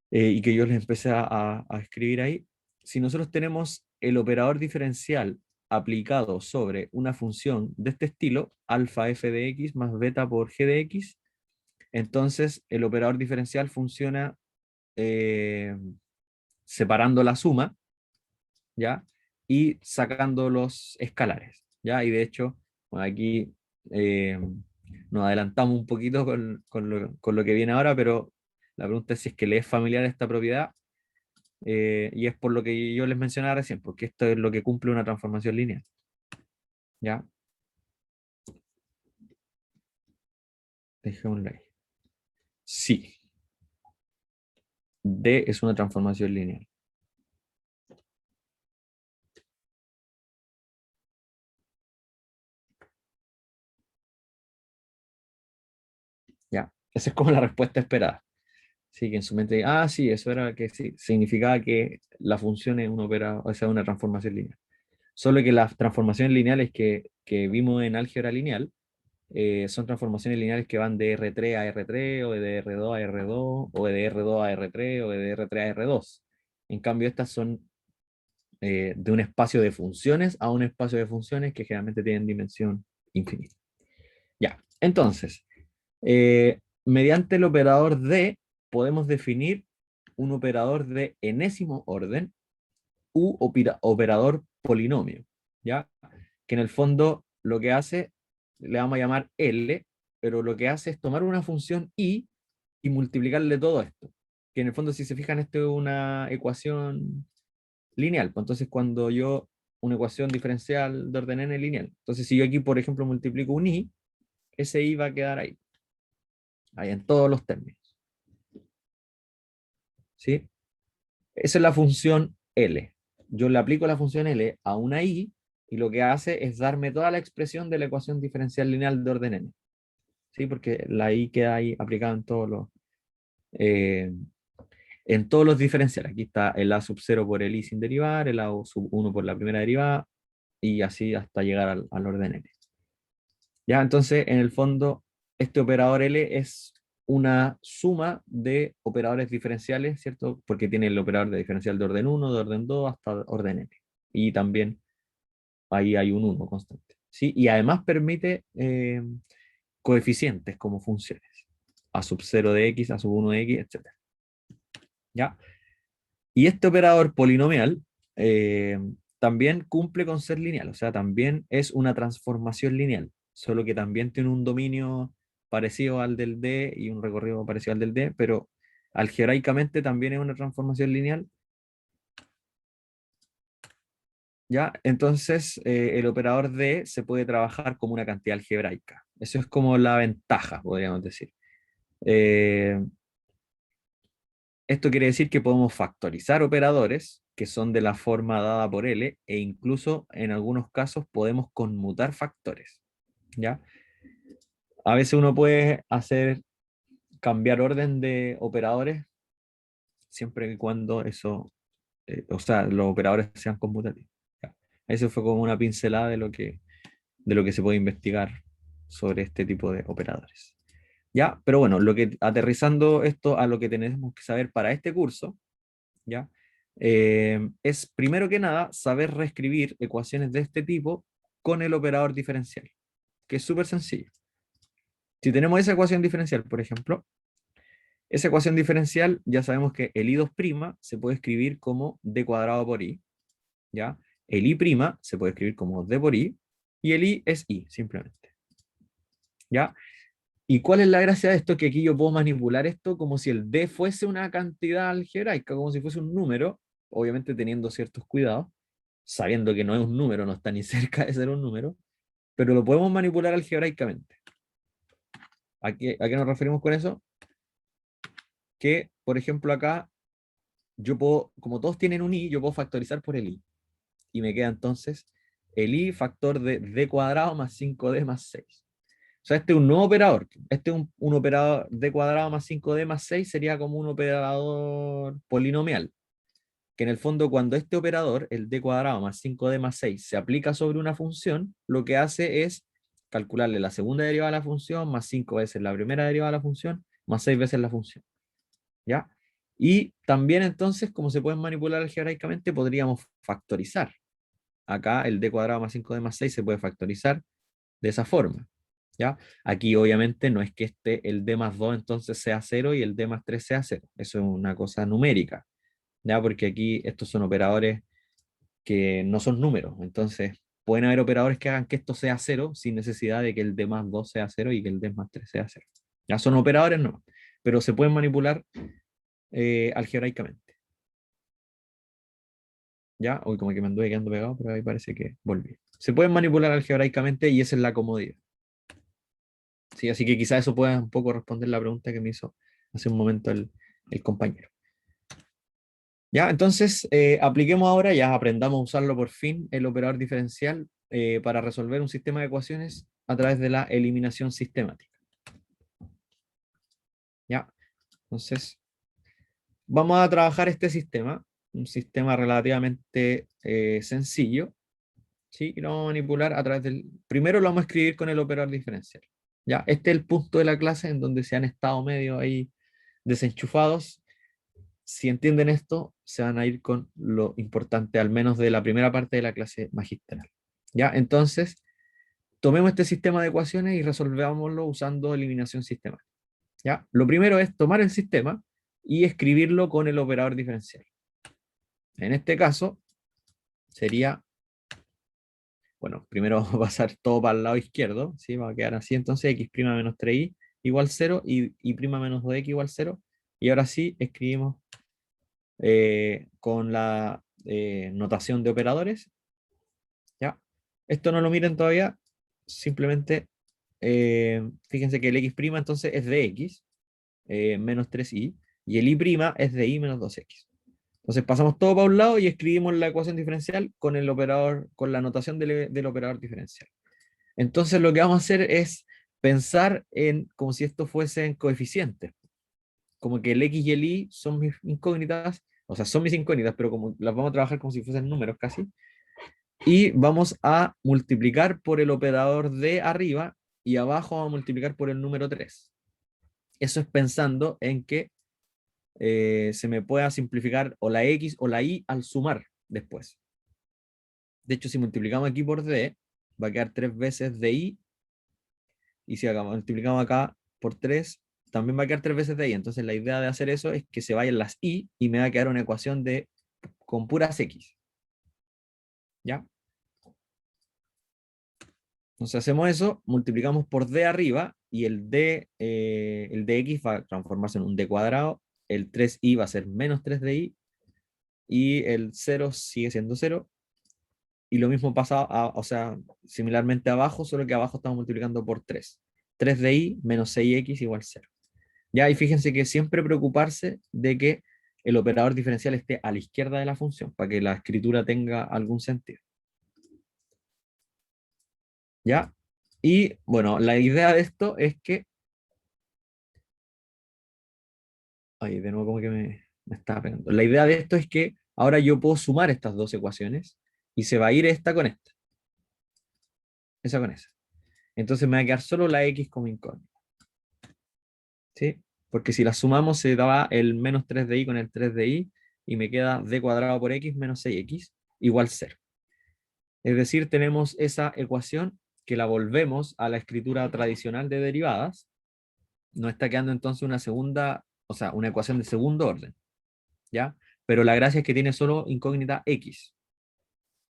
y que yo les empecé a escribir ahí. Si nosotros tenemos el operador diferencial aplicado sobre una función de este estilo, alfa f de x más beta por g de x, entonces el operador diferencial funciona separando la suma, ¿ya? Y sacando los escalares, ¿ya? Y de hecho, bueno, aquí nos adelantamos un poquito con lo que viene ahora, pero la pregunta es si es que le es familiar esta propiedad, y es por lo que yo les mencionaba recién, porque esto es lo que cumple una transformación lineal, ¿ya? Dejémoslo ahí. Sí. D es una transformación lineal. Ya, esa es como la respuesta esperada. Sí, que en su mente, sí, eso era que sí, significaba que la función es un operador, o sea, una transformación lineal. Solo que las transformaciones lineales que vimos en álgebra lineal son transformaciones lineales que van de R3 a R3, o de R2 a R2, o de R2 a R3, o de R3 a R2. En cambio, estas son de un espacio de funciones a un espacio de funciones que generalmente tienen dimensión infinita. Ya, entonces, mediante el operador D podemos definir un operador de enésimo orden u operador polinomio, ¿ya? Que en el fondo lo que hace, le vamos a llamar L, pero lo que hace es tomar una función y multiplicarle todo esto. Que en el fondo, si se fijan, esto es una ecuación lineal. Pues entonces, cuando yo, una ecuación diferencial de orden n lineal. Entonces, si yo aquí, por ejemplo, multiplico un i, ese i va a quedar ahí en todos los términos. ¿Sí? Esa es la función L. Yo le aplico la función L a una i y lo que hace es darme toda la expresión de la ecuación diferencial lineal de orden n. ¿Sí? Porque la i queda ahí aplicada en todos los diferenciales. Aquí está el a sub 0 por el i sin derivar, el a sub 1 por la primera derivada, y así hasta llegar al orden n. Ya, entonces, en el fondo, este operador L es una suma de operadores diferenciales, ¿cierto? Porque tiene el operador de diferencial de orden 1, de orden 2, hasta orden n. Y también ahí hay un 1 constante. ¿Sí? Y además permite coeficientes como funciones. A sub 0 de x, a sub 1 de x, etc. ¿Ya? Y este operador polinomial también cumple con ser lineal, o sea, también es una transformación lineal, solo que también tiene un dominio parecido al del D y un recorrido parecido al del D, pero algebraicamente también es una transformación lineal. ¿Ya? Entonces, el operador D se puede trabajar como una cantidad algebraica. Eso es como la ventaja, podríamos decir. Esto quiere decir que podemos factorizar operadores que son de la forma dada por L, e incluso en algunos casos podemos conmutar factores, ¿ya? A veces uno puede cambiar orden de operadores siempre y cuando o sea, los operadores sean conmutativos, ¿ya? Eso fue como una pincelada de lo que se puede investigar sobre este tipo de operadores. ¿Ya? Pero bueno, aterrizando esto a lo que tenemos que saber para este curso, ¿ya? Es primero que nada saber reescribir ecuaciones de este tipo con el operador diferencial, que es súper sencillo. Si tenemos esa ecuación diferencial, por ejemplo, esa ecuación diferencial ya sabemos que el i2' se puede escribir como d cuadrado por i, ¿ya? El i' se puede escribir como d por i, y el i es i, simplemente. ¿Ya? ¿Y cuál es la gracia de esto? Que aquí yo puedo manipular esto como si el d fuese una cantidad algebraica, como si fuese un número, obviamente teniendo ciertos cuidados, sabiendo que no es un número, no está ni cerca de ser un número, pero lo podemos manipular algebraicamente. a qué nos referimos con eso? Que, por ejemplo, acá yo puedo, como todos tienen un i, yo puedo factorizar por el i. Y me queda entonces el i factor de d cuadrado más 5d más 6. O sea, este es un nuevo operador. Este es un operador d cuadrado más 5d más 6 sería como un operador polinomial. Que en el fondo cuando este operador, el d cuadrado más 5d más 6, se aplica sobre una función, lo que hace es calcularle la segunda derivada de la función más 5 veces la primera derivada de la función más 6 veces la función. ¿Ya? Y también entonces, como se pueden manipular algebraicamente, podríamos factorizar. Acá el d cuadrado más 5d más 6 se puede factorizar de esa forma. ¿Ya? Aquí obviamente no es que el d más 2 entonces sea 0 y el d más 3 sea 0. Eso es una cosa numérica. ¿Ya? Porque aquí estos son operadores que no son números. Entonces, pueden haber operadores que hagan que esto sea 0 sin necesidad de que el d más 2 sea 0 y que el d más 3 sea 0. Ya son operadores, no. Pero se pueden manipular algebraicamente. ¿Ya? Uy, como que me anduve quedando pegado, pero ahí parece que volví. Se pueden manipular algebraicamente y esa es la comodidad. Sí, así que quizás eso pueda un poco responder la pregunta que me hizo hace un momento el compañero. Ya, entonces apliquemos ahora, ya aprendamos a usarlo por fin, el operador diferencial para resolver un sistema de ecuaciones a través de la eliminación sistemática. Ya, entonces vamos a trabajar este sistema, un sistema relativamente sencillo, ¿sí? Y lo vamos a manipular a través del... Primero lo vamos a escribir con el operador diferencial. Ya, este es el punto de la clase en donde se han estado medio ahí desenchufados. Si entienden esto, se van a ir con lo importante, al menos de la primera parte de la clase magistral. ¿Ya? Entonces, tomemos este sistema de ecuaciones y resolvámoslo usando eliminación sistemática. ¿Ya? Lo primero es tomar el sistema y escribirlo con el operador diferencial. En este caso, sería, bueno, primero va a pasar todo para el lado izquierdo, ¿sí? Va a quedar así, entonces x' menos 3i igual 0 y y' menos 2x igual 0. Y ahora sí, escribimos con la notación de operadores. ¿Ya? Esto no lo miren todavía, simplemente fíjense que el x' entonces es de x menos 3i y el y' es de y menos 2x. Entonces pasamos todo para un lado y escribimos la ecuación diferencial con el operador, con la notación del operador diferencial. Entonces lo que vamos a hacer es pensar en como si esto fuesen coeficientes, como que el x y el y son mis incógnitas, o sea, son mis incógnitas, pero como las vamos a trabajar como si fuesen números casi, y vamos a multiplicar por el operador de arriba y abajo vamos a multiplicar por el número 3. Eso es pensando en que se me pueda simplificar o la x o la y al sumar después. De hecho, si multiplicamos aquí por d, va a quedar 3 veces di, y si acá multiplicamos acá por 3, también va a quedar 3 veces de y. Entonces la idea de hacer eso es que se vayan las y me va a quedar una ecuación con puras x. ¿Ya? Entonces hacemos eso, multiplicamos por d arriba y el dx va a transformarse en un d cuadrado, el 3i va a ser menos 3di y el 0 sigue siendo 0. Y lo mismo pasa, o sea, similarmente abajo, solo que abajo estamos multiplicando por 3. 3di menos 6x igual 0. Ya, y fíjense que siempre preocuparse de que el operador diferencial esté a la izquierda de la función, para que la escritura tenga algún sentido. ¿Ya? Y bueno, la idea de esto es que... Ay, de nuevo como que me estaba pegando. La idea de esto es que ahora yo puedo sumar estas dos ecuaciones y se va a ir esta con esta. Esa con esa. Entonces me va a quedar solo la x como incógnita. ¿Sí? Porque si la sumamos se daba el menos 3di con el 3di y me queda d cuadrado por x menos 6x igual 0. Es decir, tenemos esa ecuación que la volvemos a la escritura tradicional de derivadas. Nos está quedando entonces una segunda, o sea, una ecuación de segundo orden. ¿Ya? Pero la gracia es que tiene solo incógnita x.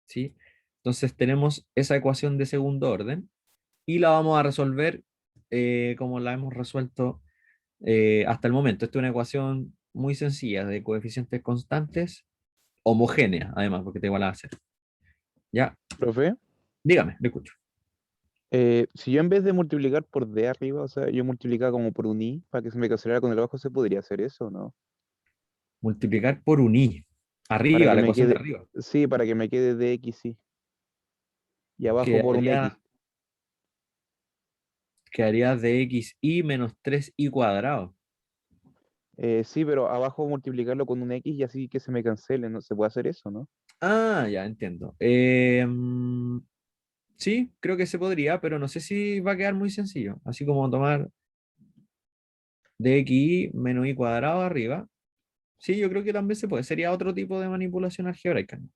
¿Sí? Entonces tenemos esa ecuación de segundo orden y la vamos a resolver como la hemos resuelto hasta el momento. Esta es una ecuación muy sencilla de coeficientes constantes, homogénea, además, porque te igual a hacer. ¿Ya? Profe, Dígame, le escucho. Si yo en vez de multiplicar por d arriba, o sea, yo multiplicaba como por un i para que se me cancelara con el abajo, ¿se podría hacer eso, no? Multiplicar por un i. Para Arriba, que la me ecuación de quede, arriba. sí, para que me quede dx, sí. Y abajo por un x. Quedaría de xy menos 3i cuadrado. Sí, pero abajo multiplicarlo con un x y así que se me cancele, ¿no? ¿Se puede hacer eso, no? Ah, ya entiendo. Sí, creo que se podría, pero no sé si va a quedar muy sencillo. Así como tomar dxy menos i cuadrado arriba. Sí, yo creo que también se puede. Sería otro tipo de manipulación algebraica, ¿no?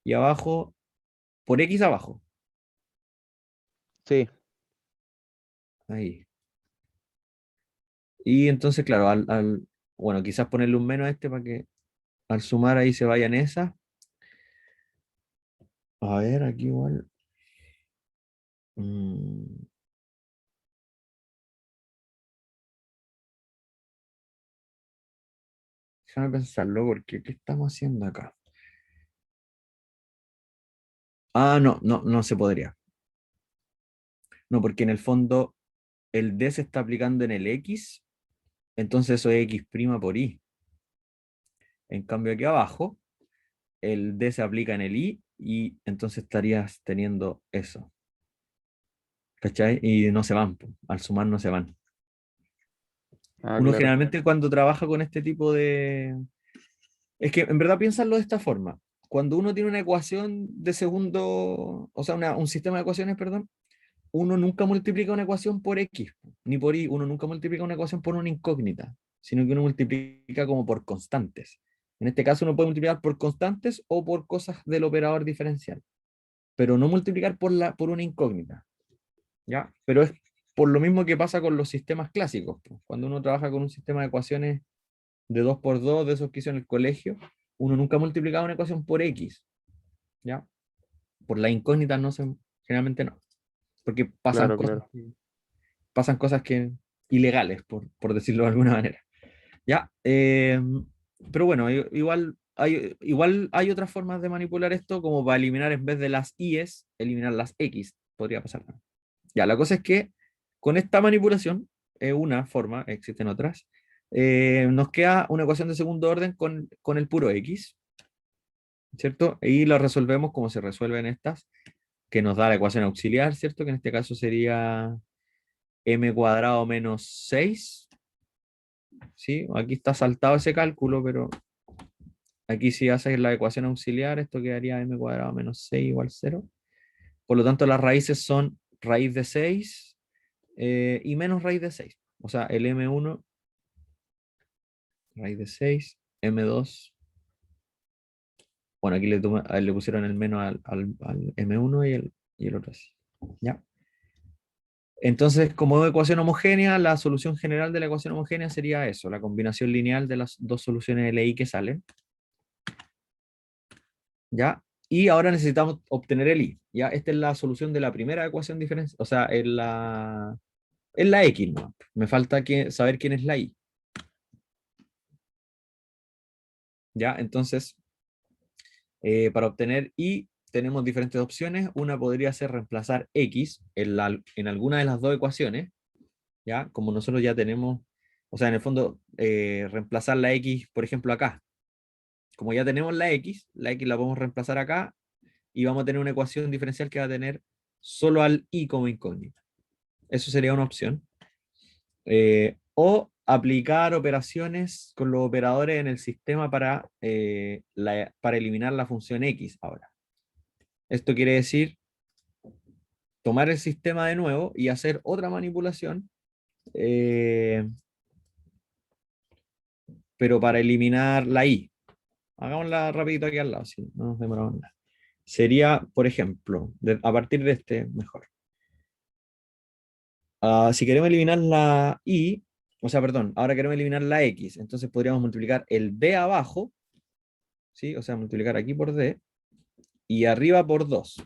Y abajo, por x abajo. Sí, Ahí. Y entonces, claro, bueno, quizás ponerle un menos a este para que al sumar ahí se vayan esas. A ver, aquí igual. mm, Déjame pensarlo, porque ¿qué estamos haciendo acá? Ah, no, no, no se podría. No, porque en el fondo el d se está aplicando en el x, entonces eso es x' por y. En cambio aquí abajo, el d se aplica en el y entonces estarías teniendo eso. ¿Cachai? Y no se van, po. Al sumar no se van. ah, Uno claro. generalmente cuando trabaja con este tipo de... Es que en verdad piénsalo de esta forma. Cuando uno tiene una ecuación de segundo, o sea, un sistema de ecuaciones, perdón, uno nunca multiplica una ecuación por x, ni por y, uno nunca multiplica una ecuación por una incógnita, sino que uno multiplica como por constantes. En este caso uno puede multiplicar por constantes o por cosas del operador diferencial, pero no multiplicar por una incógnita, ¿ya? Pero es por lo mismo que pasa con los sistemas clásicos, pues. Cuando uno trabaja con un sistema de ecuaciones de 2 por 2 de esos que hizo en el colegio, uno nunca multiplicaba una ecuación por x, ¿ya? Por la incógnita no se, generalmente no, porque Claro, claro. pasan cosas que ilegales, por decirlo de alguna manera. ¿Ya? Pero bueno, igual hay otras formas de manipular esto, como para eliminar en vez de las i's, eliminar las x. Podría pasar. Ya, la cosa es que con esta manipulación, una forma, existen otras, nos queda una ecuación de segundo orden con el puro x, ¿cierto? Y la resolvemos como se resuelven estas, que nos da la ecuación auxiliar, ¿cierto? Que en este caso sería m cuadrado menos 6. ¿Sí? Aquí está saltado ese cálculo, pero aquí si haces la ecuación auxiliar, esto quedaría m cuadrado menos 6 igual 0. Por lo tanto, las raíces son raíz de 6 y menos raíz de 6. O sea, el m1, raíz de 6, m2. Bueno, aquí le pusieron el menos al m1 y el otro así. ¿Ya? Entonces, como ecuación homogénea, la solución general de la ecuación homogénea sería eso, la combinación lineal de las dos soluciones LI que salen. ¿Ya? Y ahora necesitamos obtener el i, ¿ya? Esta es la solución de la primera ecuación diferencial, o sea, es la x, ¿no? Me falta saber quién es la y, ¿ya? Entonces, para obtener y tenemos diferentes opciones. Una podría ser reemplazar x en alguna de las dos ecuaciones, ¿ya? Como nosotros ya tenemos, o sea, en el fondo, reemplazar la x, por ejemplo, acá. Como ya tenemos la x la podemos reemplazar acá y vamos a tener una ecuación diferencial que va a tener solo al i como incógnita. Eso sería una opción. O aplicar operaciones con los operadores en el sistema para eliminar la función x ahora. Esto quiere decir tomar el sistema de nuevo y hacer otra manipulación, pero para eliminar la i. Hagámosla rapidito aquí al lado, si no nos demoramos nada. Sería, por ejemplo, a partir de este, mejor. Si queremos eliminar la i, o sea, perdón, ahora queremos eliminar la x, entonces podríamos multiplicar el d abajo, ¿sí? O sea, multiplicar aquí por d y arriba por 2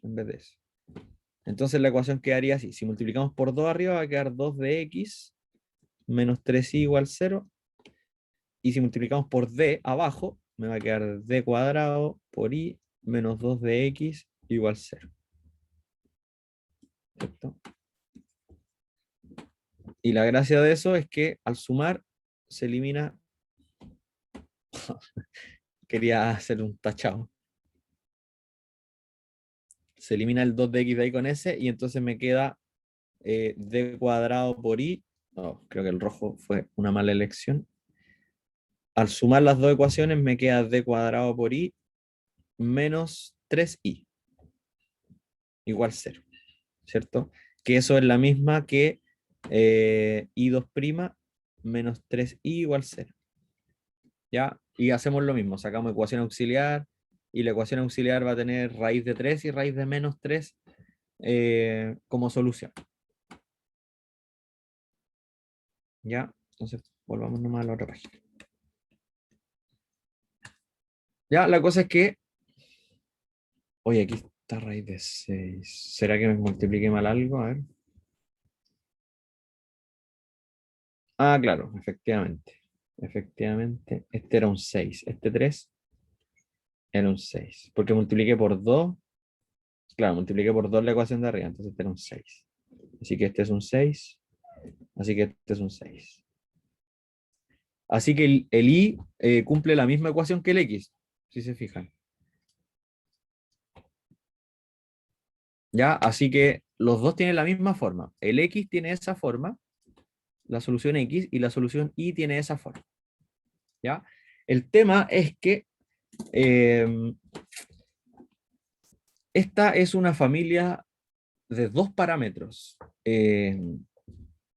en vez de eso. Entonces la ecuación quedaría así. Si multiplicamos por 2 arriba va a quedar 2 de x menos 3i igual 0. Y si multiplicamos por d abajo, me va a quedar d cuadrado por i menos 2 de x igual 0. ¿cierto? Y la gracia de eso es que al sumar se elimina... Quería hacer un tachado. Se elimina el 2 de x de ahí con s y entonces me queda d cuadrado por i. No, creo que el rojo fue una mala elección. Al sumar las dos ecuaciones me queda d cuadrado por i menos 3i igual 0, ¿cierto? Que eso es la misma que i2' menos 3i igual 0. ¿Ya? Y hacemos lo mismo, sacamos ecuación auxiliar y la ecuación auxiliar va a tener raíz de 3 y raíz de menos 3 como solución. ¿Ya? Entonces volvamos nomás a la otra página. Ya, la cosa es que... Oye, aquí está raíz de 6. ¿Será que me multiplique mal algo? A ver. Ah, claro, efectivamente. Efectivamente. Este era un 6. Este 3 era un 6. Porque multipliqué por 2. Claro, multipliqué por 2 la ecuación de arriba. Entonces este era un 6. Así que este es un 6. Así que este es un 6. Así que el i cumple la misma ecuación que el x, si se fijan. ¿Ya? Así que los dos tienen la misma forma. El x tiene esa forma, la solución x, y la solución y tiene esa forma. ¿Ya? El tema es que esta es una familia de dos parámetros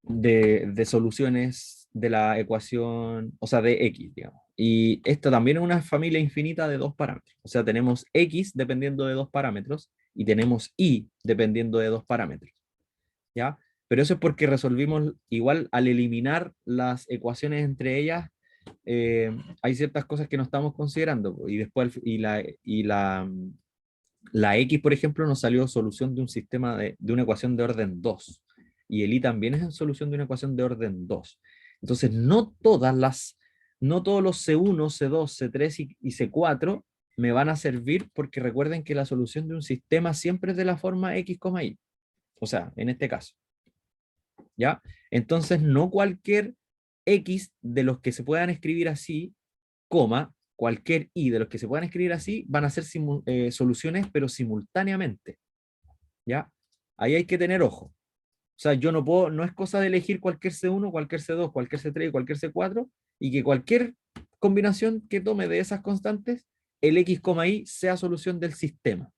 de soluciones de la ecuación, o sea, de x, digamos. Y esta también es una familia infinita de dos parámetros. O sea, tenemos x dependiendo de dos parámetros y tenemos y dependiendo de dos parámetros. ¿Ya? Pero eso es porque resolvimos igual al eliminar las ecuaciones entre ellas, hay ciertas cosas que no estamos considerando. Y después, la X, por ejemplo, nos salió solución de un sistema de una ecuación de orden 2. Y el Y también es en solución de una ecuación de orden 2. Entonces, no todos los C1, C2, C3 y C4 me van a servir porque recuerden que la solución de un sistema siempre es de la forma X, Y. O sea, en este caso. ¿Ya? Entonces, no cualquier X de los que se puedan escribir así, coma, cualquier y de los que se puedan escribir así, van a ser soluciones, pero simultáneamente. ¿Ya? Ahí hay que tener ojo. O sea, yo no puedo, no es cosa de elegir cualquier C1, cualquier C2, cualquier C3 y cualquier C4, y que cualquier combinación que tome de esas constantes, el X, Y sea solución del sistema.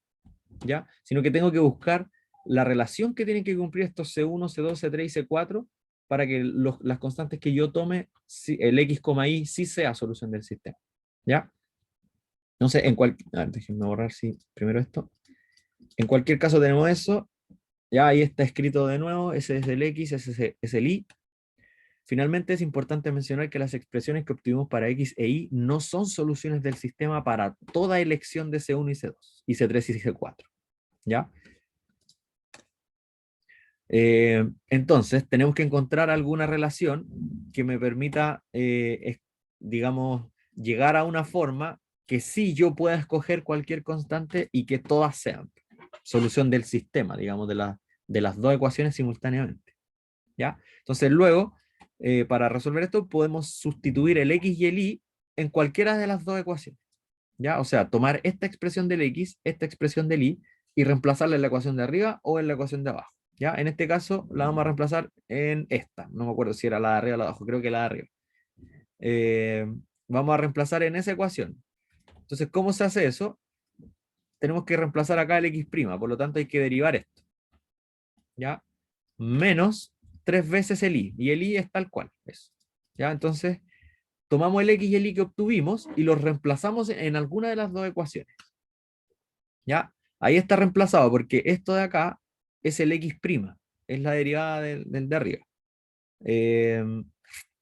¿Ya? Sino que tengo que buscar la relación que tienen que cumplir estos C1, C2, C3 y C4 para que las constantes que yo tome, el X, Y sí sea solución del sistema. ¿Ya? Entonces, déjenme borrar primero esto. En cualquier caso tenemos eso. Ya ahí está escrito de nuevo. Ese es el X, ese es el Y. Finalmente es importante mencionar que las expresiones que obtuvimos para X e Y no son soluciones del sistema para toda elección de C1 y C2, y C3 y C4. ¿Ya? Entonces, tenemos que encontrar alguna relación que me permita, digamos, llegar a una forma que sí yo pueda escoger cualquier constante y que todas sean solución del sistema, digamos, de las dos ecuaciones simultáneamente. ¿Ya? Entonces, luego, para resolver esto, podemos sustituir el x y el y en cualquiera de las dos ecuaciones. ¿Ya? O sea, tomar esta expresión del x, esta expresión del y, y reemplazarla en la ecuación de arriba o en la ecuación de abajo. ¿Ya? En este caso la vamos a reemplazar en esta. No me acuerdo si era la de arriba o la de abajo, creo que la de arriba. Vamos a reemplazar en esa ecuación. Entonces, ¿cómo se hace eso? Tenemos que reemplazar acá el x', por lo tanto hay que derivar esto. ¿Ya? Menos 3 veces el y el y es tal cual. Eso. ¿Ya? Entonces, tomamos el x y el y que obtuvimos y los reemplazamos en alguna de las dos ecuaciones. ¿Ya? Ahí está reemplazado porque esto de acá es el x', es la derivada del de arriba.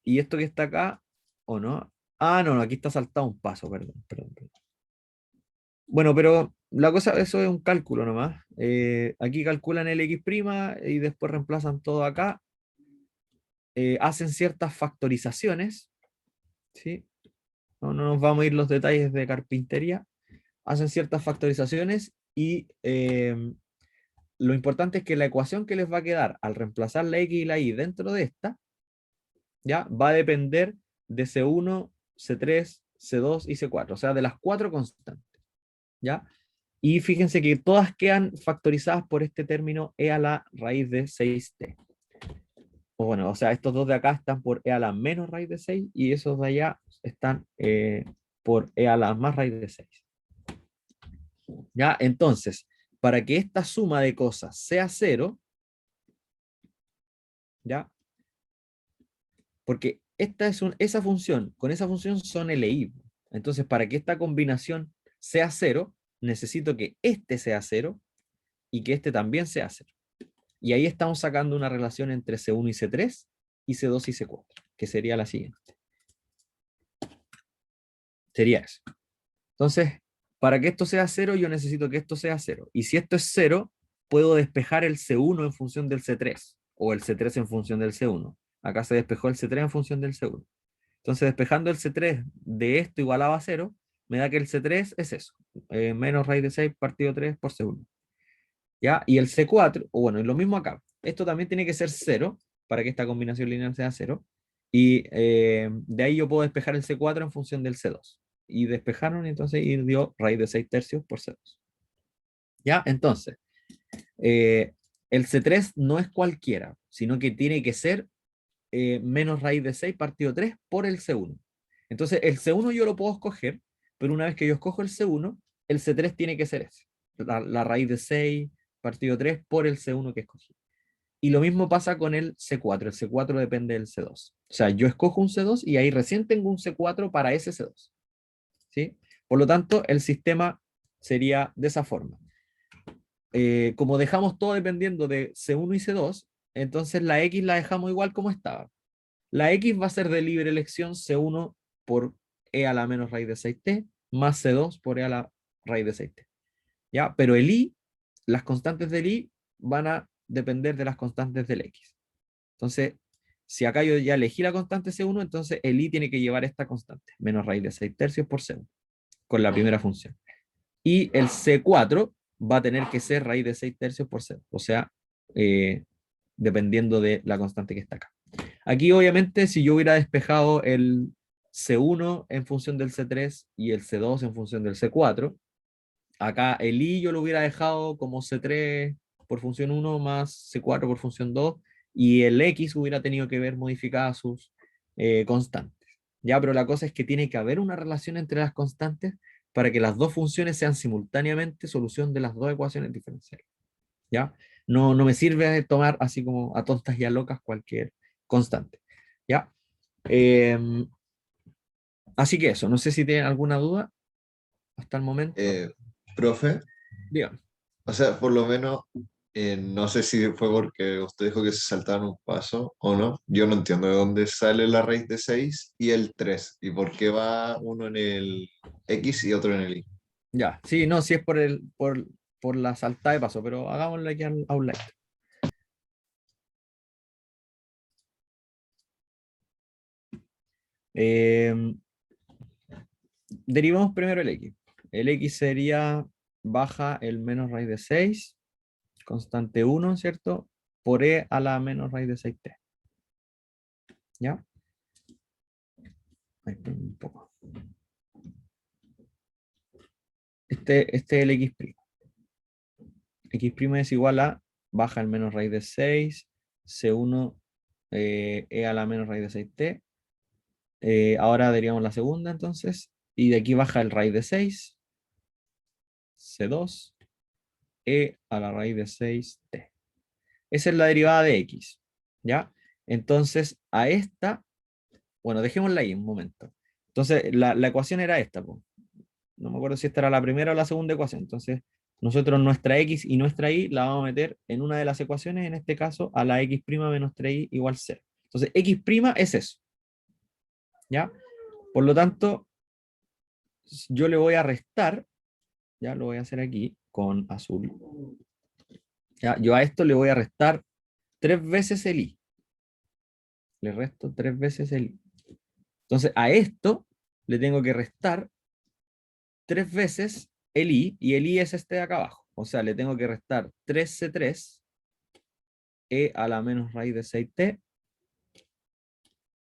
Y esto que está acá, ¿o no? Ah, no, aquí está saltado un paso, perdón. Bueno, pero la cosa, eso es un cálculo nomás. Aquí calculan el x' y después reemplazan todo acá. Hacen ciertas factorizaciones, ¿sí? No nos vamos a ir los detalles de carpintería. Hacen ciertas factorizaciones y lo importante es que la ecuación que les va a quedar al reemplazar la x y la y dentro de esta, ya, va a depender de C1, C3, C2 y C4, o sea, de las 4 constantes, ¿ya? Y fíjense que todas quedan factorizadas por este término e a la raíz de 6t. O bueno, o sea, estos dos de acá están por e a la menos raíz de 6 y esos de allá están por e a la más raíz de 6. ¿Ya? Entonces, para que esta suma de cosas sea 0, ¿ya? Porque esta es esa función, con esa función son LI. Entonces, para que esta combinación sea 0, necesito que este sea 0 y que este también sea 0. Y ahí estamos sacando una relación entre C1 y C3 y C2 y C4, que sería la siguiente. Sería eso. Entonces, para que esto sea 0, yo necesito que esto sea 0. Y si esto es 0, puedo despejar el C1 en función del C3, o el C3 en función del C1. Acá se despejó el C3 en función del C1. Entonces, despejando el C3 de esto igualado a 0, me da que el C3 es eso, menos raíz de 6 partido 3 por C1. ¿Ya? Y el C4, o bueno, es lo mismo acá. Esto también tiene que ser 0 para que esta combinación lineal sea 0. Y de ahí yo puedo despejar el C4 en función del C2. Y despejaron, entonces, y dio raíz de 6 tercios por C2. ¿Ya? Entonces, el C3 no es cualquiera, sino que tiene que ser menos raíz de 6 partido 3 por el C1. Entonces, el C1 yo lo puedo escoger, pero una vez que yo escojo el C1, el C3 tiene que ser ese. La raíz de 6 partido 3 por el C1 que escogí. Y lo mismo pasa con el C4. El C4 depende del C2. O sea, yo escojo un C2 y ahí recién tengo un C4 para ese C2. ¿Sí? Por lo tanto, el sistema sería de esa forma. Como dejamos todo dependiendo de C1 y C2, entonces la X la dejamos igual como estaba. La X va a ser de libre elección C1 por e a la menos raíz de 6t más C2 por e a la raíz de 6t. ¿Ya? Pero el y, las constantes del y van a depender de las constantes del x. Entonces, si acá yo ya elegí la constante C1, entonces el y tiene que llevar esta constante, menos raíz de 6 tercios por C1, con la primera función. Y el C4 va a tener que ser raíz de 6 tercios por C1, o sea, dependiendo de la constante que está acá. Aquí, obviamente, si yo hubiera despejado el C1 en función del C3 y el C2 en función del C4, acá el i yo lo hubiera dejado como C3 por función 1 más C4 por función 2, y el x hubiera tenido que ver modificadas sus constantes. Ya, pero la cosa es que tiene que haber una relación entre las constantes para que las dos funciones sean simultáneamente solución de las dos ecuaciones diferenciales. ¿Ya? No me sirve tomar así como a tontas y a locas cualquier constante. ¿Ya? Así que eso, no sé si tienen alguna duda hasta el momento. Profe, Dígame. o sea, por lo menos, no sé si fue porque usted dijo que se saltaban un paso o no. Yo no entiendo de dónde sale la raíz de 6 y el 3 y por qué va uno en el X y otro en el Y. Ya, sí, no, sí es por la saltada de paso, pero hagámoslo aquí a un lado. Derivamos primero el x. El x sería baja el menos raíz de 6, constante 1, ¿cierto? Por e a la menos raíz de 6t. ¿Ya? Ahí, un poco. Este es el x'. X' es igual a baja el menos raíz de 6, C1 e a la menos raíz de 6t. Ahora derivamos la segunda entonces, y de aquí baja el raíz de 6, C2, e a la raíz de 6t. Esa es la derivada de x, ¿ya? Entonces, a esta, bueno, dejémosla ahí un momento. Entonces, la ecuación era esta, po. No me acuerdo si esta era la primera o la segunda ecuación. Entonces, nosotros nuestra x y nuestra y la vamos a meter en una de las ecuaciones, en este caso, a la x' menos 3y igual 0. Entonces, x' es eso, ¿ya? Por lo tanto, yo le voy a restar, ya lo voy a hacer aquí con azul. ¿Ya? Yo a esto le voy a restar 3 veces el i. Le resto 3 veces el i. Entonces a esto le tengo que restar 3 veces el i, y el i es este de acá abajo, O sea, le tengo que restar 3C3 e a la menos raíz de 6t,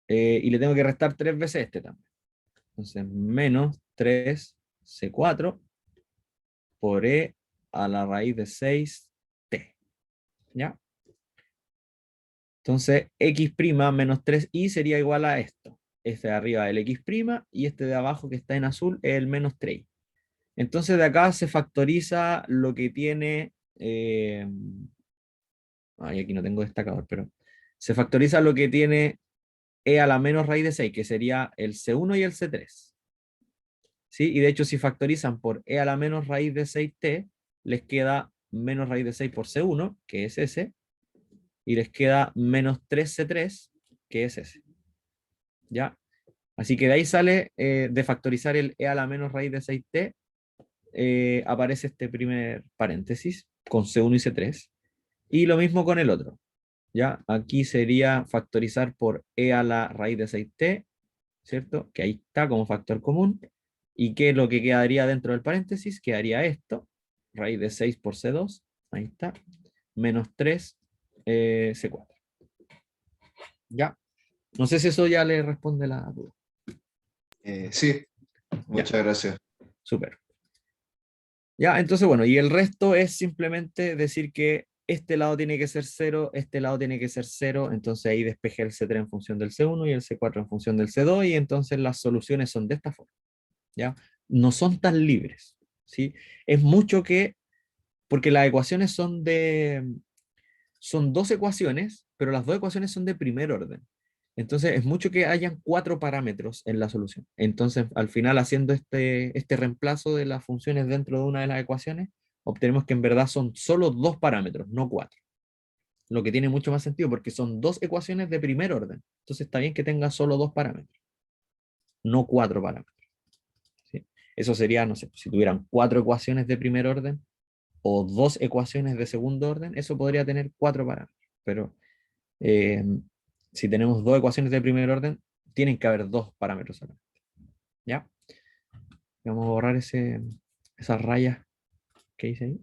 y le tengo que restar 3 veces este también. Entonces, menos 3C4 por e a la raíz de 6t. ¿Ya? Entonces, x' menos 3i sería igual a esto. Este de arriba es el x' y este de abajo que está en azul es el menos 3i. Entonces, de acá se factoriza lo que tiene... aquí no tengo destacador, pero se factoriza lo que tiene e a la menos raíz de 6, que sería el C1 y el C3. ¿Sí? Y de hecho, si factorizan por e a la menos raíz de 6t, les queda menos raíz de 6 por C1, que es ese, y les queda menos 3C3, que es ese. ¿Ya? Así que de ahí sale, de factorizar el e a la menos raíz de 6t, aparece este primer paréntesis con C1 y C3. Y lo mismo con el otro. ¿Ya? Aquí sería factorizar por e a la raíz de 6t, ¿cierto? Que ahí está como factor común. ¿Y qué es lo que quedaría dentro del paréntesis? Quedaría esto, raíz de 6 por C2, ahí está, menos 3 C4. ¿Ya? No sé si eso ya le responde la duda. Sí, muchas gracias. Súper. Ya, entonces, bueno, y el resto es simplemente decir que este lado tiene que ser 0, este lado tiene que ser 0, entonces ahí despejé el C3 en función del C1 y el C4 en función del C2, y entonces las soluciones son de esta forma, ¿ya? No son tan libres, ¿sí? Es mucho que, porque las ecuaciones son dos ecuaciones, pero las dos ecuaciones son de primer orden. Entonces es mucho que hayan 4 parámetros en la solución. Entonces al final, haciendo este reemplazo de las funciones dentro de una de las ecuaciones, obtenemos que en verdad son solo 2 parámetros, no 4. Lo que tiene mucho más sentido porque son 2 ecuaciones de primer orden. Entonces está bien que tenga solo 2 parámetros, no 4 parámetros. ¿Sí? Eso sería, no sé, si tuvieran 4 ecuaciones de primer orden o 2 ecuaciones de segundo orden, eso podría tener 4 parámetros. Pero si tenemos 2 ecuaciones de primer orden, tienen que haber 2 parámetros solamente. ¿Ya? Vamos a borrar esas rayas que hice ahí.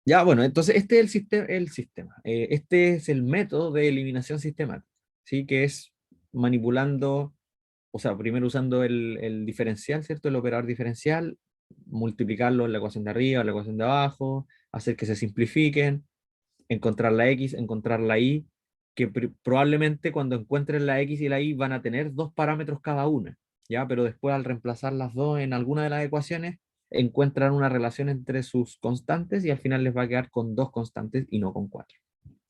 Ya, bueno, entonces este es el sistema. Este es el método de eliminación sistemática, ¿sí? Que es manipulando, o sea, primero usando el diferencial, ¿cierto? El operador diferencial, multiplicarlo en la ecuación de arriba, en la ecuación de abajo, hacer que se simplifiquen, encontrar la x, encontrar la y, que probablemente cuando encuentren la x y la y van a tener 2 parámetros cada una, ¿ya? Pero después, al reemplazar las dos en alguna de las ecuaciones, encuentran una relación entre sus constantes y al final les va a quedar con 2 constantes y no con 4,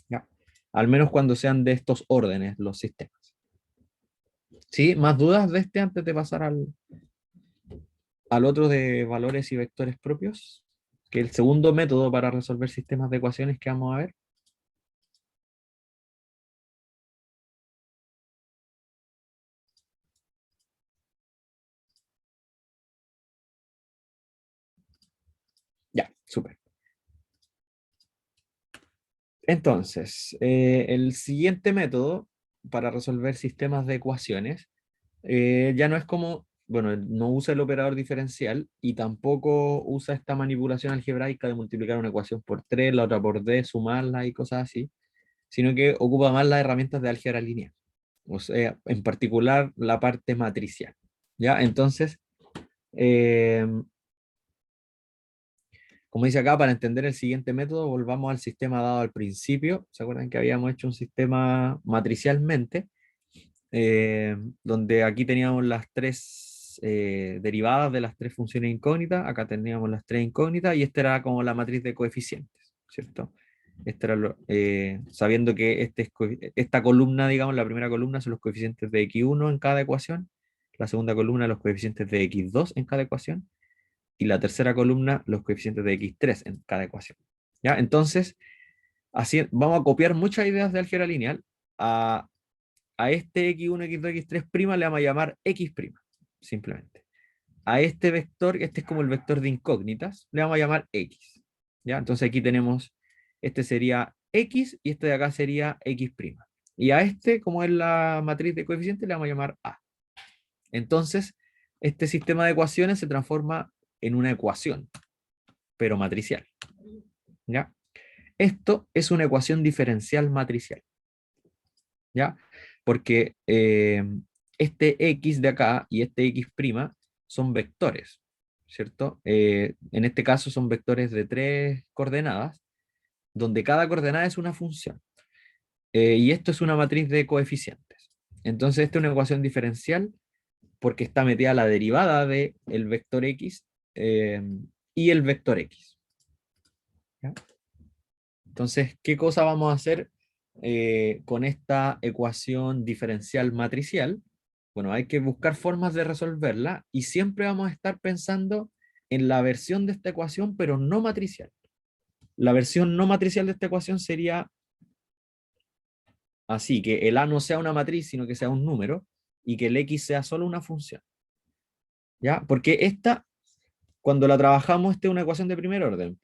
¿ya? Al menos cuando sean de estos órdenes los sistemas. ¿Sí? ¿Más dudas de este antes de pasar al otro de valores y vectores propios? Que el segundo método para resolver sistemas de ecuaciones que vamos a ver. Ya, súper. Entonces, el siguiente método para resolver sistemas de ecuaciones ya no es como, bueno, no usa el operador diferencial y tampoco usa esta manipulación algebraica de multiplicar una ecuación por 3, la otra por d, sumarla y cosas así, sino que ocupa más las herramientas de álgebra lineal, o sea, en particular la parte matricial. ¿Ya? Entonces, eh, como dice acá, para entender el siguiente método, volvamos al sistema dado al principio. ¿Se acuerdan que habíamos hecho un sistema matricialmente? Donde aquí teníamos las 3 derivadas de las 3 funciones incógnitas, acá teníamos las 3 incógnitas, y esta era como la matriz de coeficientes, ¿cierto? Sabiendo que esta columna, digamos, la primera columna son los coeficientes de x1 en cada ecuación, la segunda columna los coeficientes de x2 en cada ecuación, y la tercera columna los coeficientes de x3 en cada ecuación. ¿Ya? Entonces, así vamos a copiar muchas ideas de álgebra lineal. A este x1, x2, x3' le vamos a llamar x', simplemente. A este vector, este es como el vector de incógnitas, le vamos a llamar x. ¿Ya? Entonces aquí tenemos, este sería x y este de acá sería x'. Y a este, como es la matriz de coeficientes, le vamos a llamar a. Entonces, este sistema de ecuaciones se transforma en una ecuación, pero matricial. ¿Ya? Esto es una ecuación diferencial matricial. ¿Ya? Porque este x de acá y este x' son vectores, ¿cierto? En este caso son vectores de 3 coordenadas, donde cada coordenada es una función. Y esto es una matriz de coeficientes. Entonces, esta es una ecuación diferencial porque está metida la derivada del vector x y el vector x. ¿Ya? Entonces, ¿qué cosa vamos a hacer con esta ecuación diferencial matricial? Bueno, hay que buscar formas de resolverla y siempre vamos a estar pensando en la versión de esta ecuación, pero no matricial. La versión no matricial de esta ecuación sería así, que el a no sea una matriz, sino que sea un número, y que el x sea solo una función. ¿Ya? Porque esta, cuando la trabajamos, esta es una ecuación de primer orden.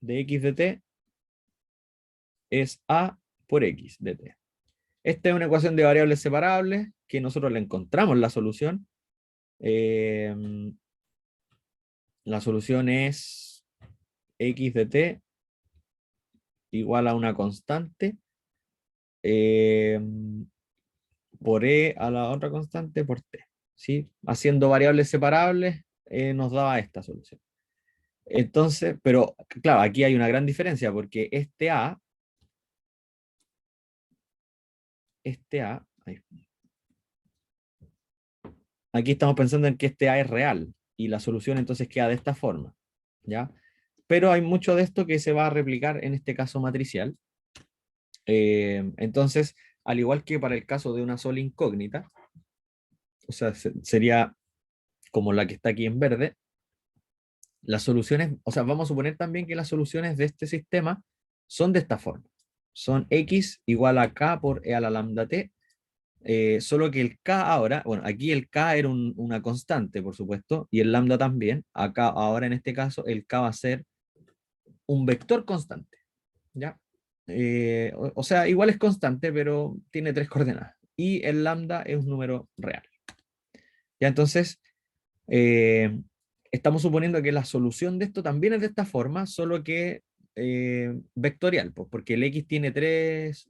De x de t es a por x de t. Esta es una ecuación de variables separables que nosotros le encontramos la solución. La solución es x de t igual a una constante por e a la otra constante por t. ¿Sí? Haciendo variables separables nos daba esta solución. Entonces, pero claro, aquí hay una gran diferencia porque este a, ahí. Aquí estamos pensando en que este a es real y la solución entonces queda de esta forma, ¿ya? Pero hay mucho de esto que se va a replicar en este caso matricial. Entonces, al igual que para el caso de una sola incógnita, o sea, sería como la que está aquí en verde, las soluciones, o sea, vamos a suponer también que las soluciones de este sistema son de esta forma. Son x igual a k por e a la lambda t, solo que el k ahora, bueno, aquí el k era una constante, por supuesto, y el lambda también. Acá, ahora en este caso, el k va a ser un vector constante, ¿ya? O sea, igual es constante, pero tiene 3 coordenadas. Y el lambda es un número real. Ya, entonces, estamos suponiendo que la solución de esto también es de esta forma, solo que vectorial, pues, porque el x tiene tres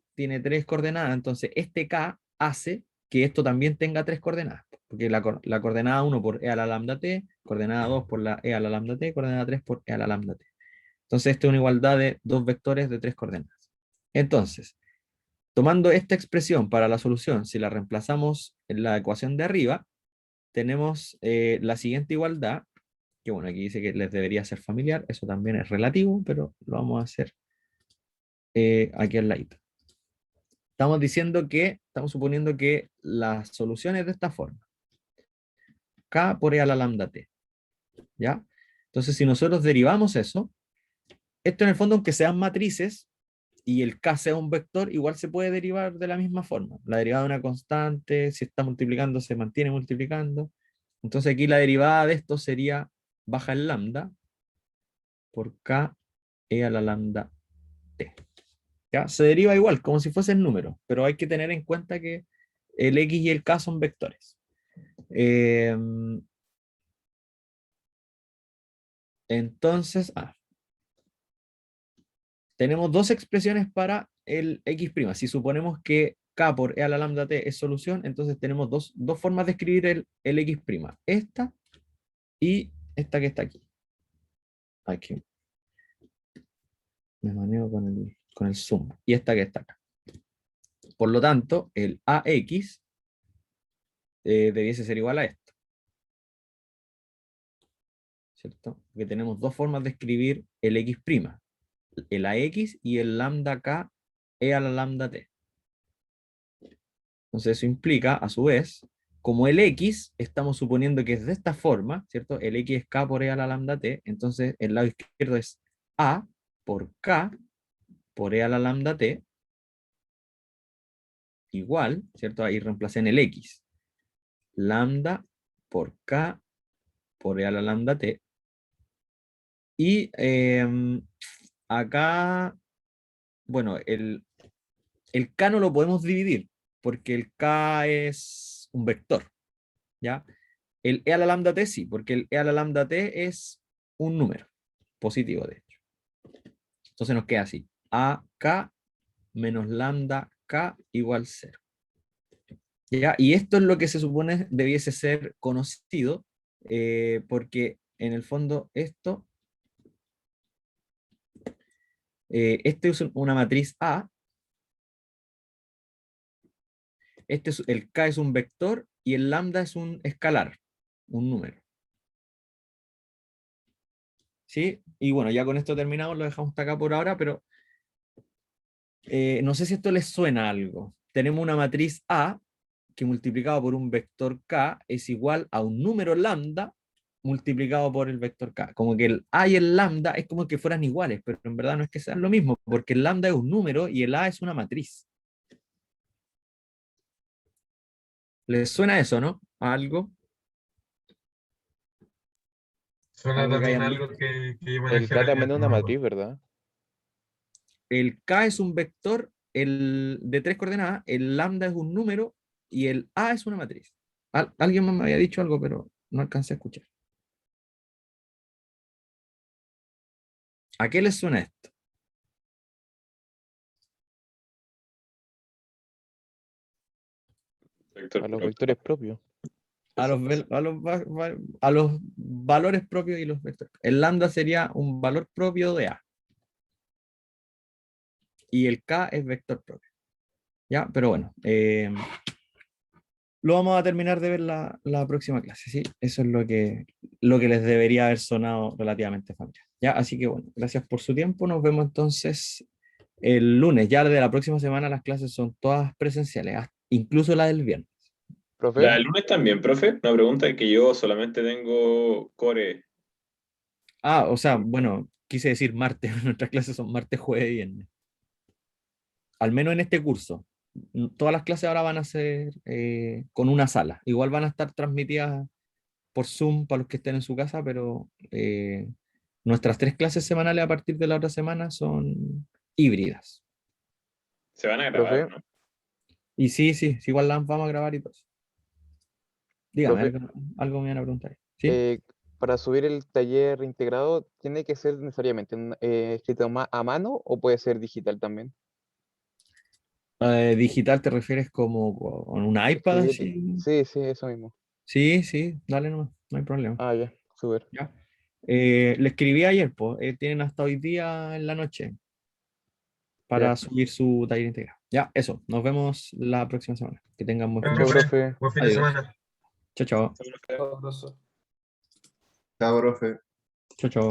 coordenadas, entonces este k hace que esto también tenga 3 coordenadas, porque la coordenada 1 por e a la lambda t, coordenada 2 por la e a la lambda t, coordenada 3 por e a la lambda t. Entonces, esta es una igualdad de 2 vectores de 3 coordenadas. Entonces, tomando esta expresión para la solución, si la reemplazamos en la ecuación de arriba, tenemos la siguiente igualdad, que bueno, aquí dice que les debería ser familiar, eso también es relativo, pero lo vamos a hacer aquí al ladito. Estamos suponiendo que la solución es de esta forma. K por e a la lambda t. ¿Ya? Entonces, si nosotros derivamos eso, esto en el fondo, aunque sean matrices, y el k sea un vector, igual se puede derivar de la misma forma. La derivada de una constante, si está multiplicando, se mantiene multiplicando. Entonces aquí la derivada de esto sería baja el lambda por k e a la lambda t. ¿Ya? Se deriva igual, como si fuesen números, pero hay que tener en cuenta que el x y el k son vectores. Entonces, tenemos dos expresiones para el x'. Si suponemos que k por e a la lambda t es solución, entonces tenemos dos formas de escribir el x'. Esta y esta que está aquí. Aquí. Me manejo con el zoom. Y esta que está acá. Por lo tanto, el ax debiese ser igual a esto. ¿Cierto? Porque tenemos dos formas de escribir el x'. El ax y el lambda k e a la lambda t. Entonces eso implica, a su vez, como el x, estamos suponiendo que es de esta forma, ¿cierto? El x es k por e a la lambda t, entonces el lado izquierdo es a por k por e a la lambda t, igual, ¿cierto? Ahí reemplacé en el x. Lambda por k por e a la lambda t. Y acá, bueno, el k no lo podemos dividir, porque el k es un vector. ¿ya? El e a la lambda t sí, porque el e a la lambda t es un número positivo, de hecho. Entonces nos queda así, AK menos lambda K igual 0. ¿Ya? Y esto es lo que se supone debiese ser conocido, porque en el fondo esto es una matriz A, el K es un vector y el lambda es un escalar, un número. ¿Sí? Y bueno, ya con esto terminamos, lo dejamos hasta acá por ahora, pero no sé si esto les suena a algo. Tenemos una matriz A que multiplicado por un vector K es igual a un número lambda multiplicado por el vector K. Como que el A y el lambda es como que fueran iguales, pero en verdad no es que sean lo mismo, porque el lambda es un número y el A es una matriz. ¿Les suena eso, no? ¿A algo? Suena Algo que también hayan algo visto. que yo El manejé K en el también es una programa. matriz, ¿verdad? El K es un vector de 3 coordenadas, el lambda es un número y el A es una matriz. Alguien más me había dicho algo, pero no alcancé a escuchar. ¿A qué les suena esto? Vector A los propio. vectores propios. A los, a los valores propios y los vectores. El lambda sería un valor propio de A. Y el K es vector propio. ¿Ya? Pero bueno, lo vamos a terminar de ver la próxima clase, ¿sí? Eso es lo que les debería haber sonado relativamente familiar. ¿Ya? Así que bueno, gracias por su tiempo. Nos vemos entonces el lunes. Ya de la próxima semana las clases son todas presenciales, incluso la del viernes. Profe, La del lunes también, profe. Una pregunta que yo solamente tengo core. Ah, o sea, bueno, quise decir martes. Nuestras clases son martes, jueves y viernes. Al menos en este curso. Todas las clases ahora van a ser con una sala. Igual van a estar transmitidas por Zoom para los que estén en su casa, pero nuestras 3 clases semanales a partir de la otra semana son híbridas. Se van a grabar, profe, ¿no? Y sí, sí, sí, igual las vamos a grabar y todo eso. Dígame, profe, algo me van a preguntar. ¿Sí? eh, para subir el taller integrado, ¿tiene que ser necesariamente escrito a mano o puede ser digital también? Digital te refieres como con un iPad Sí, así. sí, sí, eso mismo. Sí, sí, dale nomás, no hay problema. Ah, ya, súper. ¿Ya? Le escribí ayer, pues, tienen hasta hoy día en la noche para Ya. subir su taller integrado. Ya, eso, nos vemos la próxima semana. Que tengan buen fin de Chao, semana. Profe, profe. buen fin de Adiós. semana. Chao, chao. Abrazo. Chao, profe. Chao, chao.